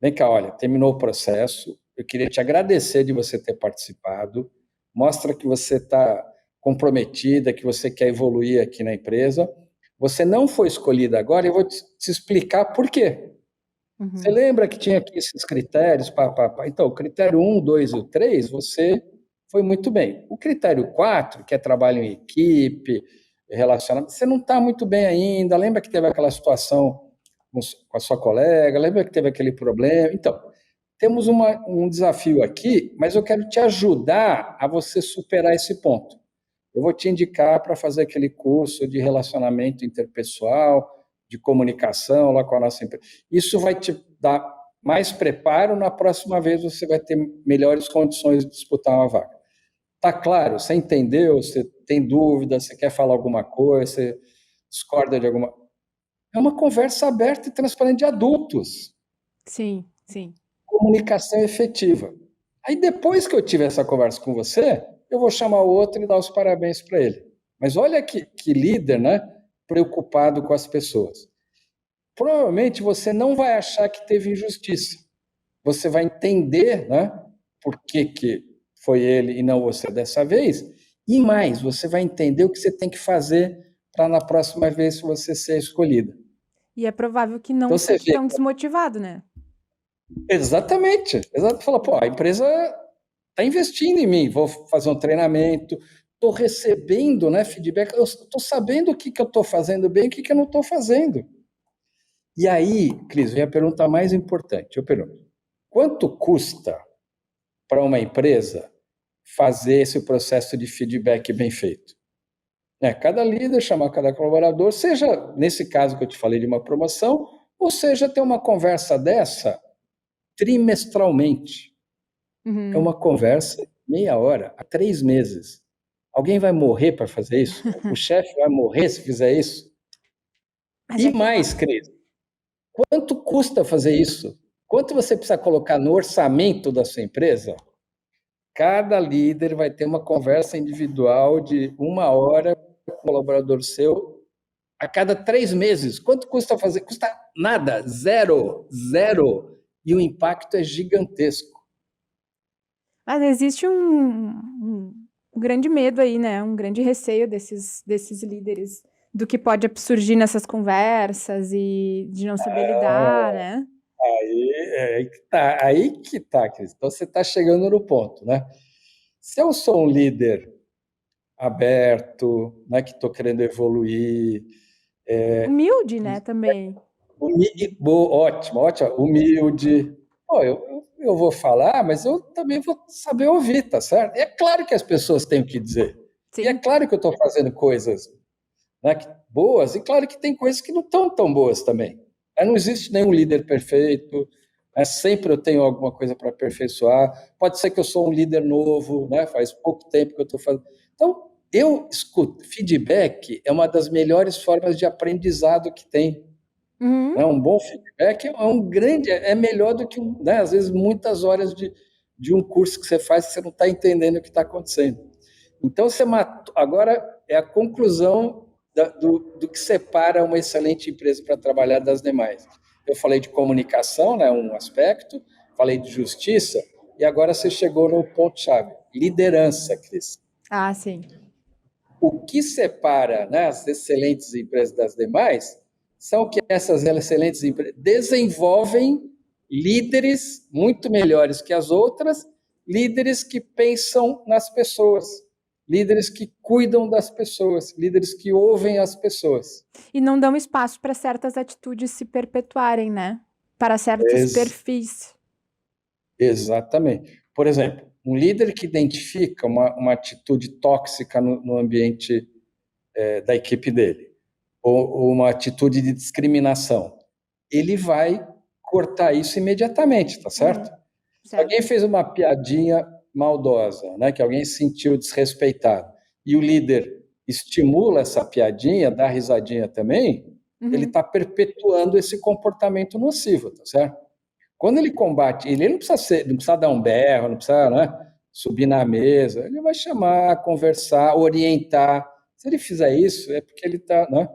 vem cá, olha, terminou o processo, eu queria te agradecer de você ter participado, mostra que você está comprometida, que você quer evoluir aqui na empresa. Você não foi escolhida agora, eu vou te explicar por quê. Você Uhum. lembra que tinha aqui esses critérios? Então, o critério um, 2 e o 3, você foi muito bem. O critério 4, que é trabalho em equipe, relacionamento, você não está muito bem ainda. Lembra que teve aquela situação com a sua colega? Lembra que teve aquele problema? Então, temos um desafio aqui, mas eu quero te ajudar a você superar esse ponto. Eu vou te indicar para fazer aquele curso de relacionamento interpessoal, de comunicação lá com a nossa empresa. Isso vai te dar mais preparo, na próxima vez você vai ter melhores condições de disputar uma vaga. Tá claro? Você entendeu? Você tem dúvida? Você quer falar alguma coisa? Você discorda de alguma... É uma conversa aberta e transparente de adultos. Sim, sim. Comunicação efetiva. Aí depois que eu tiver essa conversa com você, eu vou chamar o outro e dar os parabéns para ele. Mas olha que líder, né? Preocupado com as pessoas. Provavelmente você não vai achar que teve injustiça. Você vai entender, né? Por que foi ele e não você dessa vez. E mais, você vai entender o que você tem que fazer para na próxima vez você ser escolhida. E é provável que não Então você fique vê. tão desmotivado, né? Exatamente. Exato. Fala, pô, a empresa está investindo em mim, vou fazer um treinamento, estou recebendo, né, feedback, eu estou sabendo o que eu estou fazendo bem e o que eu não estou fazendo. E aí, Cris, vem a pergunta mais importante. Eu pergunto, quanto custa para uma empresa fazer esse processo de feedback bem feito? Cada líder chamar cada colaborador, seja nesse caso que eu te falei de uma promoção, ou seja, ter uma conversa dessa trimestralmente. É Uhum. uma conversa, meia hora, há 3 meses. Alguém vai morrer para fazer isso? O chefe vai morrer se fizer isso? Mas E é que mais, Cris, quanto custa fazer isso? Quanto você precisa colocar no orçamento da sua empresa? Cada líder vai ter uma conversa individual de 1 hora com o colaborador seu a cada 3 meses. Quanto custa fazer? Custa nada, zero, zero. E o impacto é gigantesco. Mas existe um grande medo aí, né? Um grande receio desses líderes do que pode surgir nessas conversas e de não saber lidar, né? Aí que tá, Cris. Então você está chegando no ponto, né? Se eu sou um líder aberto, né, que estou querendo evoluir, Humilde, né, também. ótimo, ótimo, humilde, pô, eu vou falar, mas eu também vou saber ouvir, tá certo? E é claro que as pessoas têm o que dizer. E é Sim. claro que eu estou fazendo coisas, né, boas, e claro que tem coisas que não estão tão boas também. Não existe nenhum líder perfeito, né, sempre eu tenho alguma coisa para aperfeiçoar. Pode ser que eu sou um líder novo, né, faz pouco tempo que eu estou fazendo. Então, eu escuto. Feedback é uma das melhores formas de aprendizado que tem. Uhum. Né? Um bom feedback é melhor do que, né, às vezes, muitas horas de um curso que você faz que você não está entendendo o que está acontecendo. Então, você matou, agora é a conclusão do que separa uma excelente empresa para trabalhar das demais. Eu falei de comunicação, né, um aspecto, falei de justiça, e agora você chegou no ponto-chave, liderança, Cris. Ah, sim. O que separa, né, as excelentes empresas das demais são que essas excelentes empresas desenvolvem líderes muito melhores que as outras, líderes que pensam nas pessoas, líderes que cuidam das pessoas, líderes que ouvem as pessoas. E não dão espaço para certas atitudes se perpetuarem, né? Para certos Ex perfis. Exatamente. Por exemplo, um líder que identifica uma atitude tóxica no ambiente da equipe dele, ou uma atitude de discriminação, ele vai cortar isso imediatamente, tá certo? Uhum. Se alguém Certo. fez uma piadinha maldosa, né, que alguém se sentiu desrespeitado, e o líder estimula essa piadinha, dá risadinha também, ele Uhum. está perpetuando esse comportamento nocivo, tá certo? Quando ele combate, ele não precisa dar um berro, não precisa, né, subir na mesa, ele vai chamar, conversar, orientar. Se ele fizer isso, é porque ele está, né,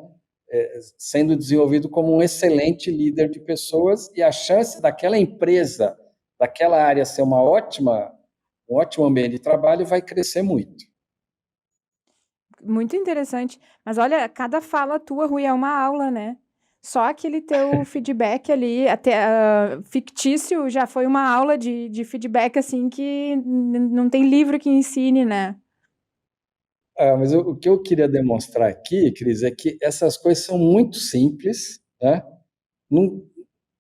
sendo desenvolvido como um excelente líder de pessoas e a chance daquela empresa, daquela área ser um ótimo ambiente de trabalho vai crescer muito. Muito interessante. Mas olha, cada fala tua, Rui, é uma aula, né? Só aquele teu feedback ali, até fictício, já foi uma aula de feedback assim que não tem livro que ensine, né? Mas o que eu queria demonstrar aqui, Cris, é que essas coisas são muito simples, né? Não,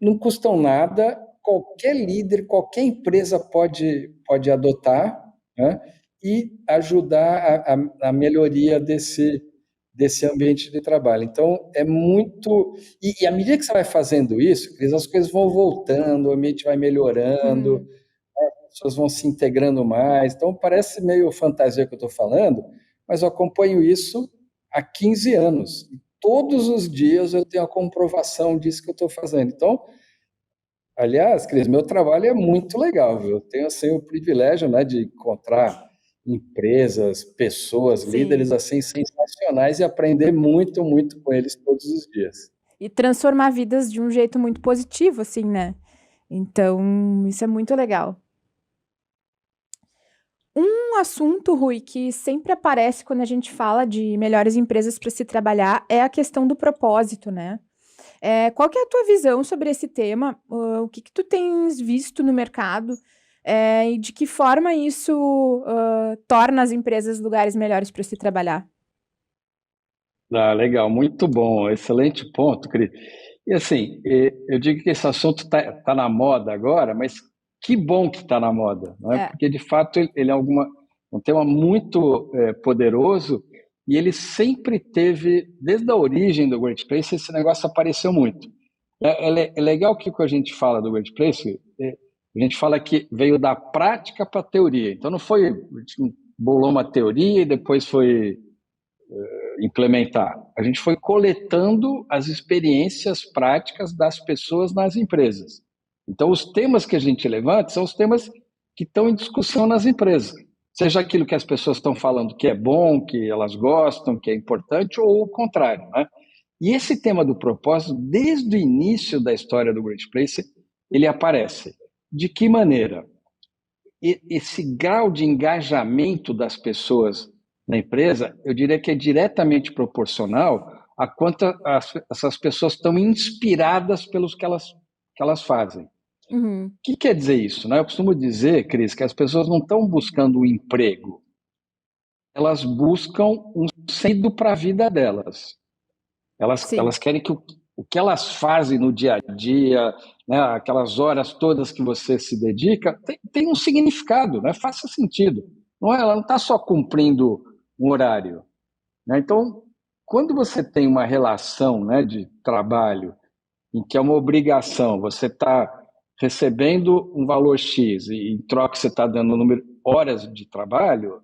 não custam nada, qualquer líder, qualquer empresa pode adotar, né? E ajudar a melhoria desse ambiente de trabalho. Então, é muito. E à medida que você vai fazendo isso, Cris, as coisas vão voltando, o ambiente vai melhorando, Uhum. as pessoas vão se integrando mais. Então, parece meio fantasia que eu estou falando, mas eu acompanho isso há 15 anos. Todos os dias eu tenho a comprovação disso que eu estou fazendo. Então, aliás, Cris, meu trabalho é muito legal, viu? Eu tenho assim, o privilégio, né, de encontrar empresas, pessoas, líderes Sim. assim sensacionais e aprender muito, muito com eles todos os dias. E transformar vidas de um jeito muito positivo, assim, né? Então, isso é muito legal. Um assunto, Rui, que sempre aparece quando a gente fala de melhores empresas para se trabalhar é a questão do propósito, né? Qual que é a tua visão sobre esse tema? O que que tu tens visto no mercado? E de que forma isso torna as empresas lugares melhores para se trabalhar? Ah, legal, muito bom, excelente ponto, Cris. E assim, eu digo que esse assunto está na moda agora, mas que bom que está na moda, não é? É. Porque de fato ele é um tema muito poderoso e ele sempre teve, desde a origem do Workplace, esse negócio apareceu muito. É legal que o que a gente fala do Workplace, a gente fala que veio da prática para a teoria. Então não foi, a gente bolou uma teoria e depois foi implementar. A gente foi coletando as experiências práticas das pessoas nas empresas. Então, os temas que a gente levanta são os temas que estão em discussão nas empresas. Seja aquilo que as pessoas estão falando que é bom, que elas gostam, que é importante, ou o contrário, né? E esse tema do propósito, desde o início da história do Great Place, ele aparece. De que maneira? Esse grau de engajamento das pessoas na empresa, eu diria que é diretamente proporcional a quanto essas pessoas estão inspiradas pelos que elas fazem. O Uhum. que quer dizer isso? Né? Eu costumo dizer, Cris, que as pessoas não estão buscando um emprego, elas buscam um sentido para a vida delas. Sim. Elas querem que o que elas fazem no dia a dia, né, aquelas horas todas que você se dedica, tem um significado, né, faça sentido. Não é, ela não está só cumprindo um horário. Né? Então, quando você tem uma relação, né, de trabalho em que é uma obrigação, você está recebendo um valor X e em troca você está dando número horas de trabalho,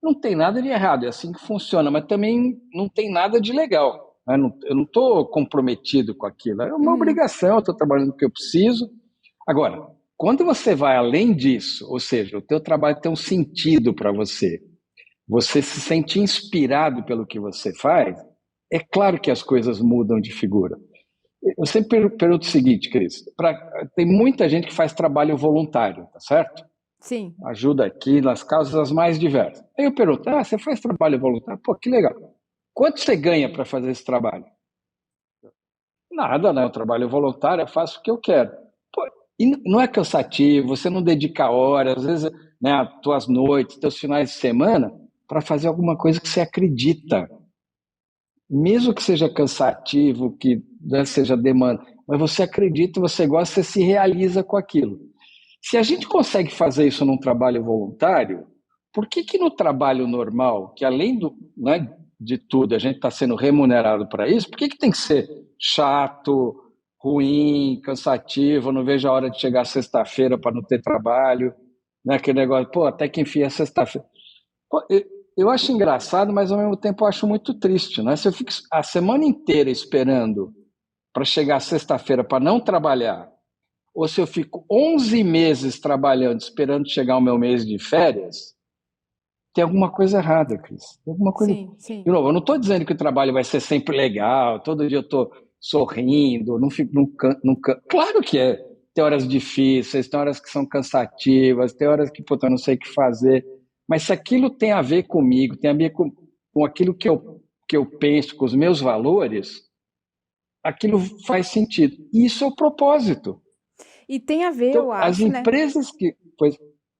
não tem nada de errado, é assim que funciona, mas também não tem nada de legal. Né? Eu não estou comprometido com aquilo, é uma Uhum. obrigação, eu estou trabalhando o que eu preciso. Agora, quando você vai além disso, ou seja, o teu trabalho tem um sentido para você, você se sente inspirado pelo que você faz, é claro que as coisas mudam de figura. Eu sempre pergunto o seguinte, Cris, tem muita gente que faz trabalho voluntário, tá certo? Sim. Ajuda aqui nas causas mais diversas. Aí eu pergunto, você faz trabalho voluntário? Pô, que legal. Quanto você ganha para fazer esse trabalho? Nada, né? Eu trabalho voluntário, eu faço o que eu quero. Pô, e não é cansativo, você não dedica horas, às vezes, né, as tuas noites, teus finais de semana, para fazer alguma coisa que você acredita. Mesmo que seja cansativo, que né, seja demanda, mas você acredita, você gosta, você se realiza com aquilo. Se a gente consegue fazer isso num trabalho voluntário, por que que no trabalho normal, que além né, de tudo, a gente está sendo remunerado para isso, por que que tem que ser chato, ruim, cansativo, não vejo a hora de chegar sexta-feira para não ter trabalho, né, aquele negócio, pô, até que enfim é sexta-feira. Pô, eu acho engraçado, mas ao mesmo tempo eu acho muito triste, né? Se eu fico a semana inteira esperando para chegar sexta-feira para não trabalhar, ou se eu fico 11 meses trabalhando, esperando chegar o meu mês de férias, tem alguma coisa errada, Cris. Tem alguma coisa. Sim, De sim. novo, eu não estou dizendo que o trabalho vai ser sempre legal, todo dia eu estou sorrindo, não fico nunca. Claro que é. Tem horas difíceis, tem horas que são cansativas, tem horas que, puta, eu não sei o que fazer. Mas se aquilo tem a ver comigo, tem a ver com aquilo que eu penso, com os meus valores, aquilo faz sentido. Isso é o propósito. E tem a ver, eu Então, as acho, né? empresas que...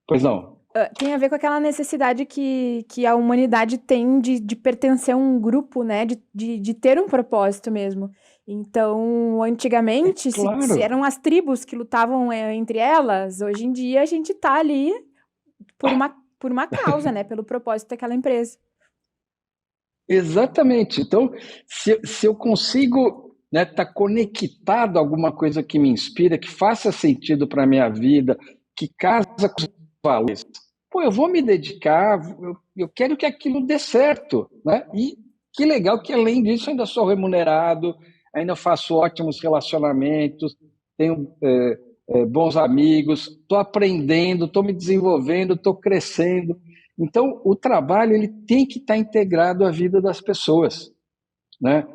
Pois não. Tem a ver com aquela necessidade que a humanidade tem de pertencer a um grupo, né? De ter um propósito mesmo. Então, antigamente, se Claro. eram as tribos que lutavam entre elas, hoje em dia a gente tá ali por uma causa, né? Pelo propósito daquela empresa. Exatamente. Então, se eu consigo, né, estar conectado a alguma coisa que me inspira, que faça sentido para a minha vida, que casa com os valores, pô, eu vou me dedicar, eu quero que aquilo dê certo, né? E que legal que, além disso, ainda sou remunerado, ainda faço ótimos relacionamentos, tenho bons amigos, estou aprendendo, estou me desenvolvendo, estou crescendo. Então, o trabalho ele tem que estar integrado à vida das pessoas, né?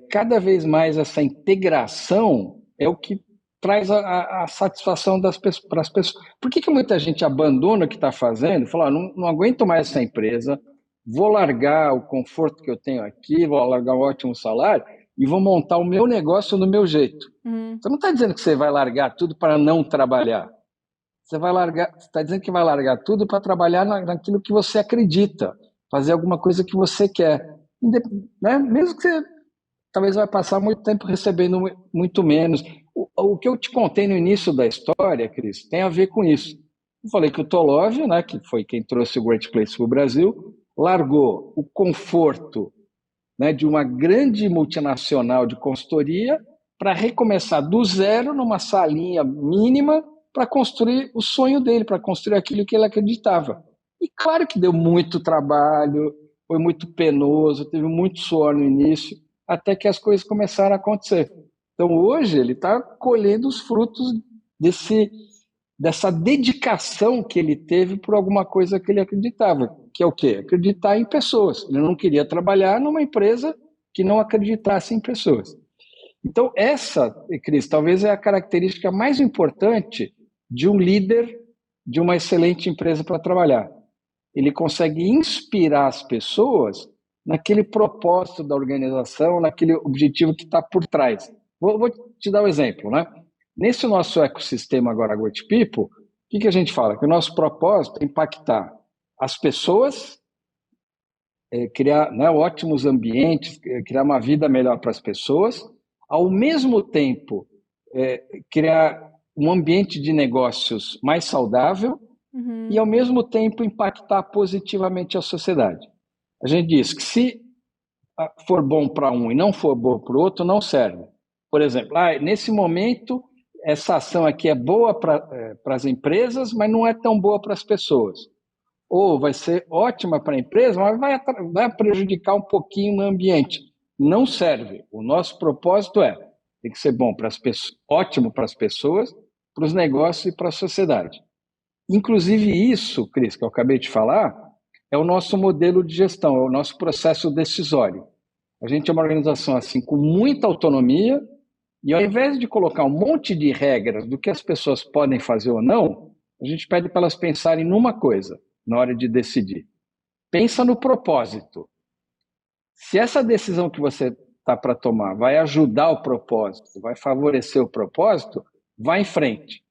Cada vez mais essa integração é o que traz a satisfação para as pessoas. Por que muita gente abandona o que está fazendo e fala, não aguento mais essa empresa, vou largar o conforto que eu tenho aqui, vou largar um ótimo salário e vou montar o meu negócio do meu jeito. Você não está dizendo que você vai largar tudo para não trabalhar. Você vai largar, você está dizendo que vai largar tudo para trabalhar naquilo que você acredita, fazer alguma coisa que você quer, né? Mesmo que você talvez vai passar muito tempo recebendo muito menos. O que eu te contei no início da história, Cris, tem a ver com isso. Eu falei que o Tolov, né, que foi quem trouxe o Great Place para o Brasil, largou o conforto, né, de uma grande multinacional de consultoria para recomeçar do zero numa salinha mínima para construir o sonho dele, para construir aquilo que ele acreditava. E claro que deu muito trabalho, foi muito penoso, teve muito suor no início, até que as coisas começaram a acontecer. Então hoje ele está colhendo os frutos dessa dedicação que ele teve por alguma coisa que ele acreditava, que é o quê? Acreditar em pessoas. Ele não queria trabalhar numa empresa que não acreditasse em pessoas. Então, essa, Cris, talvez é a característica mais importante de um líder de uma excelente empresa para trabalhar. Ele consegue inspirar as pessoas naquele propósito da organização, naquele objetivo que está por trás. Vou te dar um exemplo, né? Nesse nosso ecossistema agora, Great People, o que a gente fala? Que o nosso propósito é impactar as pessoas, criar, né, ótimos ambientes, criar uma vida melhor para as pessoas, ao mesmo tempo criar um ambiente de negócios mais saudável e, ao mesmo tempo, impactar positivamente a sociedade. A gente diz que se for bom para um e não for bom para o outro, não serve. Por exemplo, nesse momento, essa ação aqui é boa para as empresas, mas não é tão boa para as pessoas. Ou vai ser ótima para a empresa, mas vai prejudicar um pouquinho no ambiente. Não serve. O nosso propósito tem que ser bom para as pessoas, ótimo para as pessoas, para os negócios e para a sociedade. Inclusive isso, Cris, que eu acabei de falar, é o nosso modelo de gestão, é o nosso processo decisório. A gente é uma organização assim com muita autonomia e, ao invés de colocar um monte de regras do que as pessoas podem fazer ou não, a gente pede para elas pensarem numa coisa na hora de decidir. Pensa no propósito. Se essa decisão que você está para tomar vai ajudar o propósito, vai favorecer o propósito, vá em frente.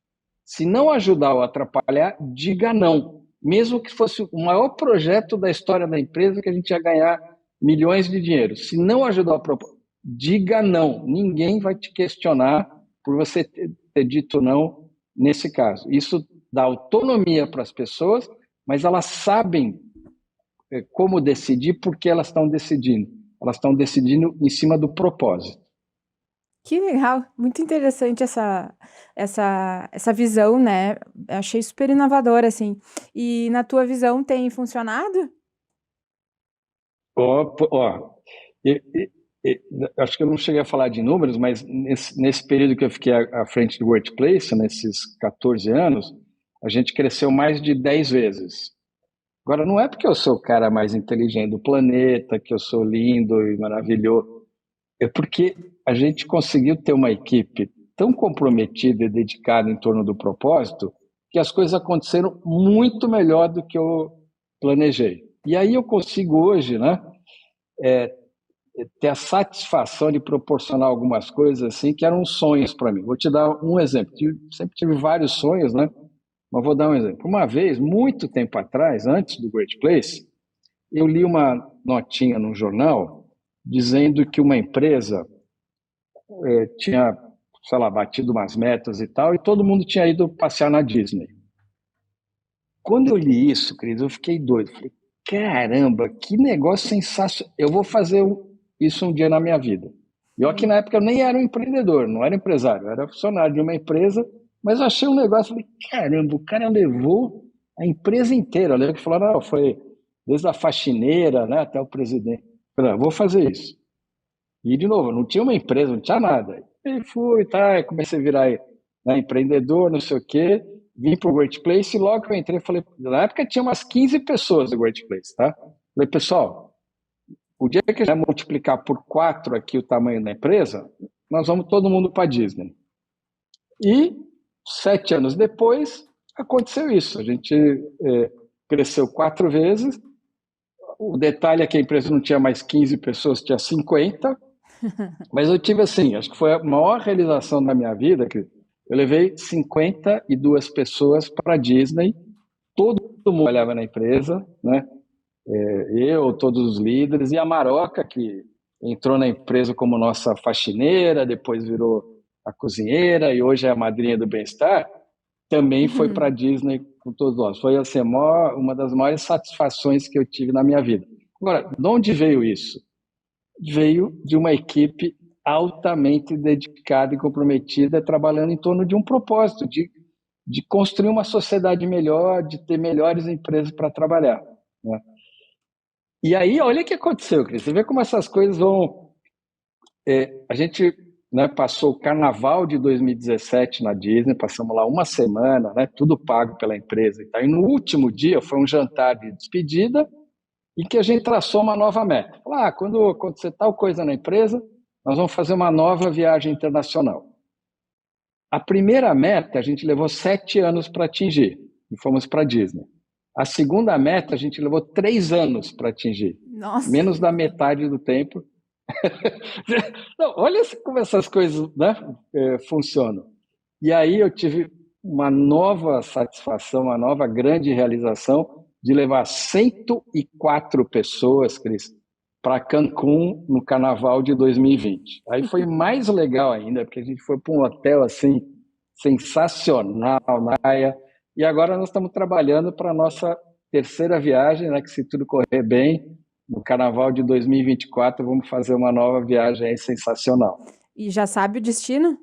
Se não ajudar ou atrapalhar, diga não. Mesmo que fosse o maior projeto da história da empresa, que a gente ia ganhar milhões de dinheiro. Se não ajudar o propósito, diga não. Ninguém vai te questionar por você ter dito não nesse caso. Isso dá autonomia para as pessoas, mas elas sabem como decidir porque elas estão decidindo. Elas estão decidindo em cima do propósito. Que legal, muito interessante essa visão, né? Achei super inovadora, assim. E na tua visão tem funcionado? Acho que eu não cheguei a falar de números, mas nesse período que eu fiquei à frente do Workplace, nesses 14 anos, a gente cresceu mais de 10 vezes. Agora, não é porque eu sou o cara mais inteligente do planeta, que eu sou lindo e maravilhoso, é porque a gente conseguiu ter uma equipe tão comprometida e dedicada em torno do propósito que as coisas aconteceram muito melhor do que eu planejei. E aí eu consigo hoje, né, ter a satisfação de proporcionar algumas coisas assim que eram sonhos para mim. Vou te dar um exemplo. Sempre tive vários sonhos, né? Mas vou dar um exemplo. Uma vez, muito tempo atrás, antes do Great Place, eu li uma notinha no jornal dizendo que uma empresa tinha, sei lá, batido umas metas e tal, e todo mundo tinha ido passear na Disney. Quando eu li isso, Cris, eu fiquei doido. Falei, caramba, que negócio sensacional. Eu vou fazer isso um dia na minha vida. E eu aqui na época eu nem era um empreendedor, não era empresário, eu era funcionário de uma empresa, mas eu achei um negócio, falei, caramba, o cara levou a empresa inteira. Eu lembro que falaram, não, foi desde a faxineira, né, até o presidente. Eu falei, vou fazer isso. E, de novo, não tinha uma empresa, não tinha nada. E fui, tá, comecei a virar, né, empreendedor, não sei o quê, vim para o Great Place e logo que eu entrei, falei, na época tinha umas 15 pessoas no Great Place, tá? Falei, pessoal, o dia que a gente multiplicar por 4 aqui o tamanho da empresa, nós vamos todo mundo para Disney. E 7 anos depois, aconteceu isso. A gente cresceu 4 vezes. O detalhe é que a empresa não tinha mais 15 pessoas, tinha 50. Mas eu tive assim, acho que foi a maior realização da minha vida, que eu levei 52 pessoas para a Disney, todo mundo olhava na empresa, né? Eu, todos os líderes, e a Maroca, que entrou na empresa como nossa faxineira, depois virou a cozinheira e hoje é a madrinha do bem-estar, também foi para a Disney com todos nós. Foi assim, uma das maiores satisfações que eu tive na minha vida. Agora, de onde veio isso? Veio de uma equipe altamente dedicada e comprometida, trabalhando em torno de um propósito, de construir uma sociedade melhor, de ter melhores empresas para trabalhar, né? E aí, olha o que aconteceu, Cris. Você vê como essas coisas vão... a gente, né, passou o carnaval de 2017 na Disney, passamos lá uma semana, né, tudo pago pela empresa. E no último dia foi um jantar de despedida, e que a gente traçou uma nova meta. Quando acontecer tal coisa na empresa, nós vamos fazer uma nova viagem internacional. A primeira meta a gente levou 7 anos para atingir, e fomos para a Disney. A segunda meta a gente levou 3 anos para atingir. Nossa. Menos da metade do tempo. Não, olha como essas coisas, né, funcionam. E aí eu tive uma nova satisfação, uma nova grande realização, de levar 104 pessoas, Cris, para Cancún no Carnaval de 2020. Aí foi mais legal ainda, porque a gente foi para um hotel assim sensacional na praia. E agora nós estamos trabalhando para a nossa terceira viagem, né, que se tudo correr bem, no Carnaval de 2024 vamos fazer uma nova viagem aí sensacional. E já sabe o destino?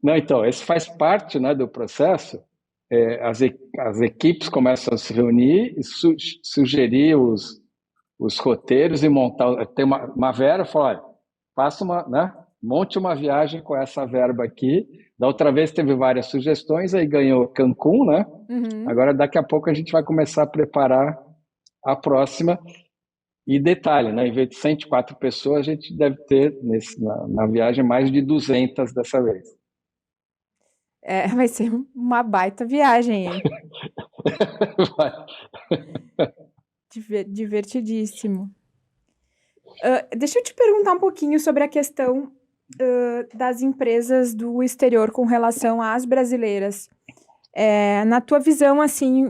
Não, então, esse faz parte, né, do processo. As equipes começam a se reunir e sugerir os roteiros e montar. Tem uma verba, fala, faça né, monte uma viagem com essa verba aqui. Da outra vez teve várias sugestões, aí ganhou Cancún, né? Uhum. Agora, daqui a pouco, a gente vai começar a preparar a próxima. E detalhe, né, em vez de 104 pessoas, a gente deve ter na viagem mais de 200 dessa vez. Vai ser uma baita viagem, hein? Divertidíssimo. Deixa eu te perguntar um pouquinho sobre a questão das empresas do exterior com relação às brasileiras. Na tua visão, assim,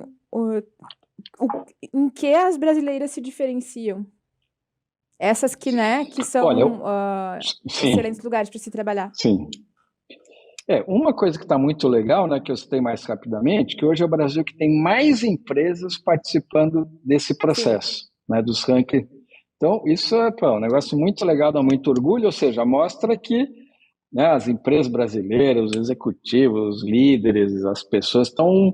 em que as brasileiras se diferenciam? Essas que, né, que são excelentes lugares para se trabalhar. Sim. Uma coisa que está muito legal, né, que eu citei mais rapidamente, que hoje é o Brasil que tem mais empresas participando desse processo, né, dos rankings. Então, isso é um negócio muito legal, dá muito orgulho, ou seja, mostra que, né, as empresas brasileiras, os executivos, os líderes, as pessoas estão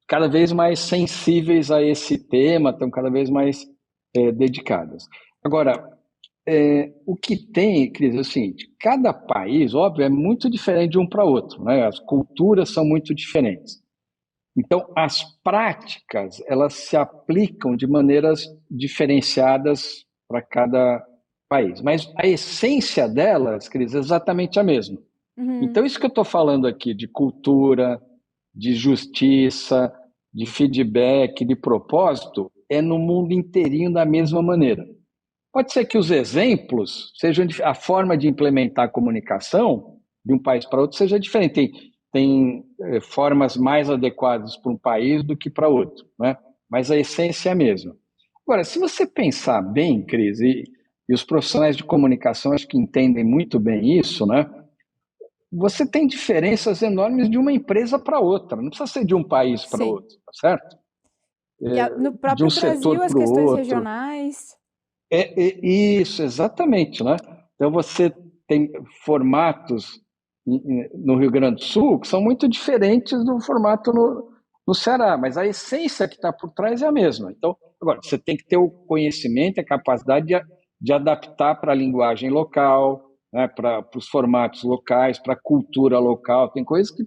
cada vez mais sensíveis a esse tema, estão cada vez mais dedicadas. Agora, o que tem, Cris, é o seguinte, cada país, óbvio, é muito diferente de um para outro, né? As culturas são muito diferentes. Então, as práticas, elas se aplicam de maneiras diferenciadas para cada país. Mas a essência delas, Cris, é exatamente a mesma. Uhum. Então, isso que eu estou falando aqui de cultura, de justiça, de feedback, de propósito, é no mundo inteirinho da mesma maneira. Pode ser que os exemplos sejam a forma de implementar a comunicação de um país para outro seja diferente. Tem formas mais adequadas para um país do que para outro, né? Mas a essência é a mesma. Agora, se você pensar bem, Cris, e os profissionais de comunicação acho que entendem muito bem isso, né? Você tem diferenças enormes de uma empresa para outra, não precisa ser de um país para Sim. outro, tá certo? No De próprio um Brasil, setor as para o questões outro. regionais. Isso, exatamente, né? Então você tem formatos no Rio Grande do Sul que são muito diferentes do formato no Ceará, mas a essência que está por trás é a mesma. Então, agora, você tem que ter o conhecimento, a capacidade de adaptar para a linguagem local, né, para os formatos locais, para a cultura local. Tem coisas que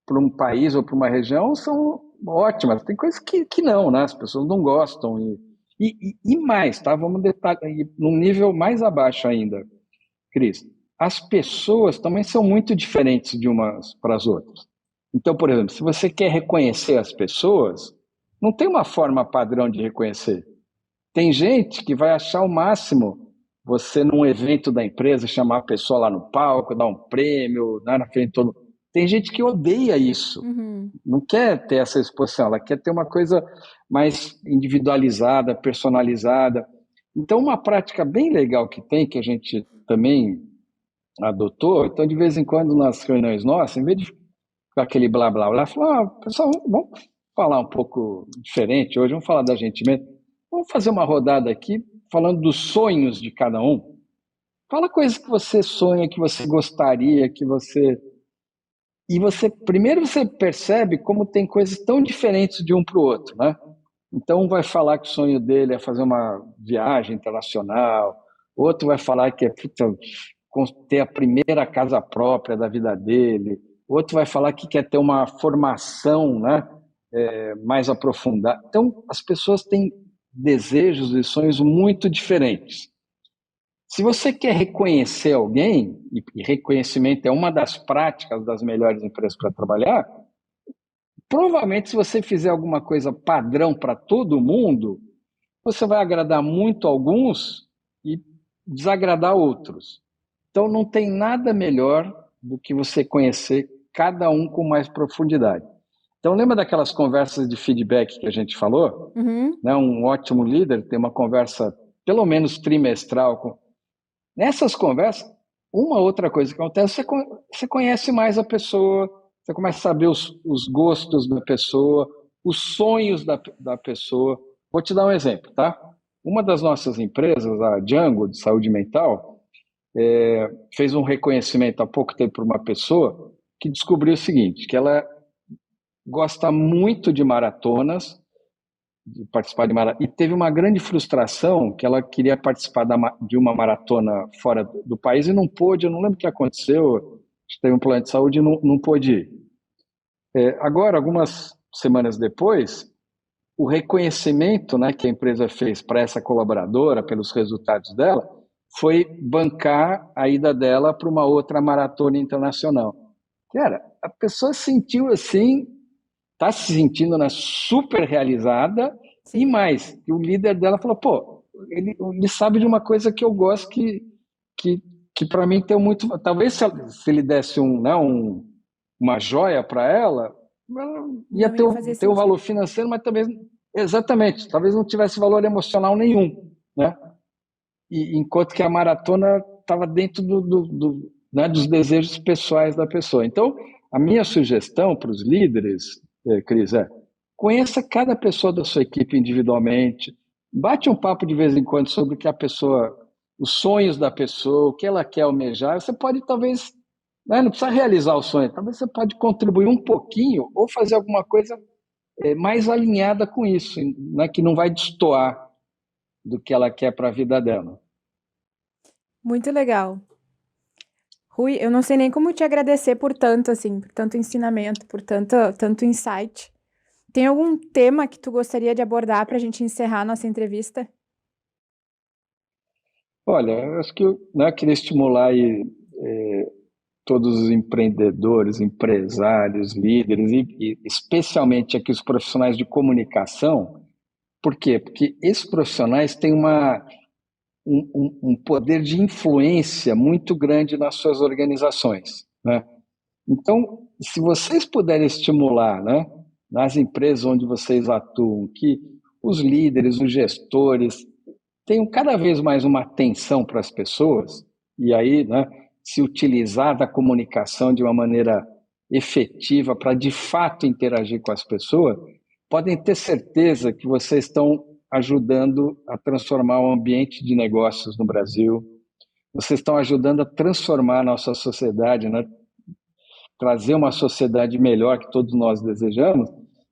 para um país ou para uma região são ótimas, tem coisas que não, né? As pessoas não gostam. E mais, tá? Vamos detalhar, num nível mais abaixo ainda, Cris. As pessoas também são muito diferentes de umas para as outras. Então, por exemplo, se você quer reconhecer as pessoas, não tem uma forma padrão de reconhecer. Tem gente que vai achar o máximo você, num evento da empresa, chamar a pessoa lá no palco, dar um prêmio, né, na frente de todo. Tem gente que odeia isso, não quer ter essa exposição, ela quer ter uma coisa mais individualizada, personalizada. Então, uma prática bem legal que tem, que a gente também adotou, então, de vez em quando, nas reuniões nossas, em vez de ficar aquele blá blá blá, falar, pessoal, vamos falar um pouco diferente hoje, vamos falar da gente mesmo. Vamos fazer uma rodada aqui falando dos sonhos de cada um. Fala coisas que você sonha, que você gostaria, que você. E você, primeiro você percebe como tem coisas tão diferentes de um para o outro, né? Então, um vai falar que o sonho dele é fazer uma viagem internacional, outro vai falar que é ter a primeira casa própria da vida dele, outro vai falar que quer ter uma formação, né, mais aprofundada. Então, as pessoas têm desejos e sonhos muito diferentes. Se você quer reconhecer alguém, e reconhecimento é uma das práticas das melhores empresas para trabalhar, provavelmente se você fizer alguma coisa padrão para todo mundo, você vai agradar muito alguns e desagradar outros. Então não tem nada melhor do que você conhecer cada um com mais profundidade. Então lembra daquelas conversas de feedback que a gente falou? Né? Um ótimo líder tem uma conversa pelo menos trimestral. Nessas conversas, uma outra coisa que acontece, você conhece mais a pessoa, você começa a saber os gostos da pessoa, os sonhos da pessoa. Vou te dar um exemplo, tá? Uma das nossas empresas, a Django, de saúde mental, fez um reconhecimento há pouco tempo para uma pessoa que descobriu o seguinte, que ela gosta muito de maratonas, de participar de maratona, e teve uma grande frustração que ela queria participar de uma maratona fora do país e não pôde, eu não lembro o que aconteceu, teve um plano de saúde e não pôde ir. Agora, algumas semanas depois, o reconhecimento, né, que a empresa fez para essa colaboradora, pelos resultados dela, foi bancar a ida dela para uma outra maratona internacional. Cara, a pessoa sentiu assim, está se sentindo, né, super realizada. Sim. E mais, o líder dela falou, pô, ele sabe de uma coisa que eu gosto que para mim tem muito. Talvez se ele desse uma joia para ela ia ter um valor financeiro, mas talvez, exatamente, talvez não tivesse valor emocional nenhum, né? E, enquanto que a maratona estava dentro né, dos desejos pessoais da pessoa. Então, a minha sugestão para os líderes, Cris, conheça cada pessoa da sua equipe individualmente, bate um papo de vez em quando sobre o que a pessoa, os sonhos da pessoa, o que ela quer almejar. Você pode talvez, né, não precisa realizar o sonho, talvez você pode contribuir um pouquinho ou fazer alguma coisa mais alinhada com isso, né, que não vai destoar do que ela quer para a vida dela. Muito legal. Rui, eu não sei nem como te agradecer por tanto, assim, por tanto ensinamento, por tanto insight. Tem algum tema que tu gostaria de abordar para a gente encerrar a nossa entrevista? Olha, eu acho que eu, né, queria estimular aí, todos os empreendedores, empresários, líderes e especialmente aqui os profissionais de comunicação. Por quê? Porque esses profissionais têm um poder de influência muito grande nas suas organizações, né? Então, se vocês puderem estimular, né, nas empresas onde vocês atuam, que os líderes, os gestores tenham cada vez mais uma atenção para as pessoas, e aí, né, se utilizar da comunicação de uma maneira efetiva para de fato interagir com as pessoas, podem ter certeza que vocês estão ajudando a transformar o ambiente de negócios no Brasil, vocês estão ajudando a transformar a nossa sociedade, né? Trazer uma sociedade melhor que todos nós desejamos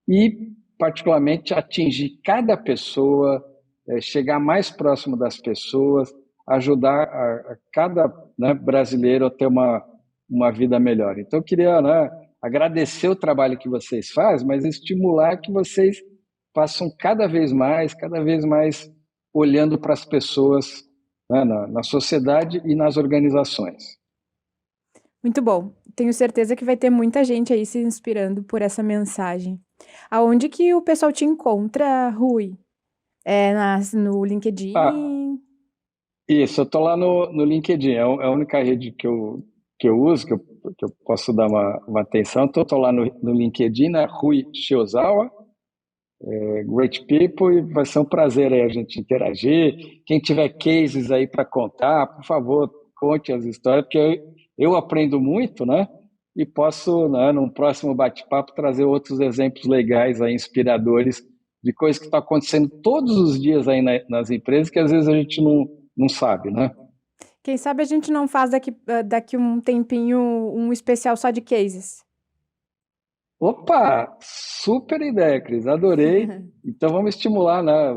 e, particularmente, atingir cada pessoa, chegar mais próximo das pessoas, ajudar a cada, né, brasileiro a ter uma vida melhor. Então, eu queria, né, agradecer o trabalho que vocês fazem, mas estimular que vocês façam cada vez mais olhando para as pessoas, né, na sociedade e nas organizações. Muito bom. Tenho certeza que vai ter muita gente aí se inspirando por essa mensagem. Aonde que o pessoal te encontra, Rui? No LinkedIn? Isso, eu estou lá no LinkedIn, é a única rede que eu uso, que eu posso dar uma atenção. Estou lá no LinkedIn, né? Rui Shiozawa, Great People, e vai ser um prazer aí a gente interagir. Quem tiver cases aí para contar, por favor, conte as histórias, porque eu aprendo muito, né? E posso, né, num próximo bate-papo, trazer outros exemplos legais, aí, inspiradores, de coisas que estão acontecendo todos os dias aí nas empresas, que às vezes a gente não sabe, né? Quem sabe a gente não faz daqui um tempinho um especial só de cases. Opa, super ideia, Cris, adorei. Então vamos estimular, né,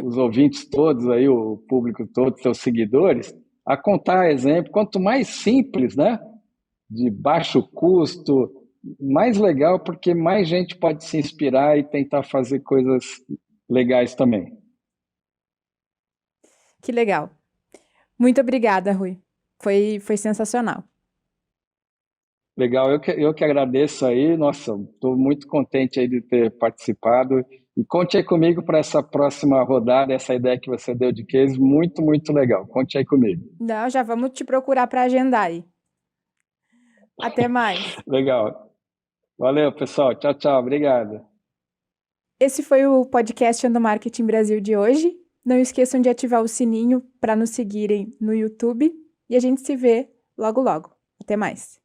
os ouvintes todos aí, o público todo, seus seguidores, a contar exemplo. Quanto mais simples, né, de baixo custo, mais legal, porque mais gente pode se inspirar e tentar fazer coisas legais também. Que legal. Muito obrigada, Rui. Foi sensacional. Legal, eu que agradeço aí. Nossa, estou muito contente aí de ter participado. E conte aí comigo para essa próxima rodada, essa ideia que você deu de case, muito, muito legal. Conte aí comigo. Não, já vamos te procurar para agendar aí. Até mais. Legal. Valeu, pessoal. Tchau, tchau. Obrigado. Esse foi o podcast Ando Marketing Brasil de hoje. Não esqueçam de ativar o sininho para nos seguirem no YouTube. E a gente se vê logo, logo. Até mais.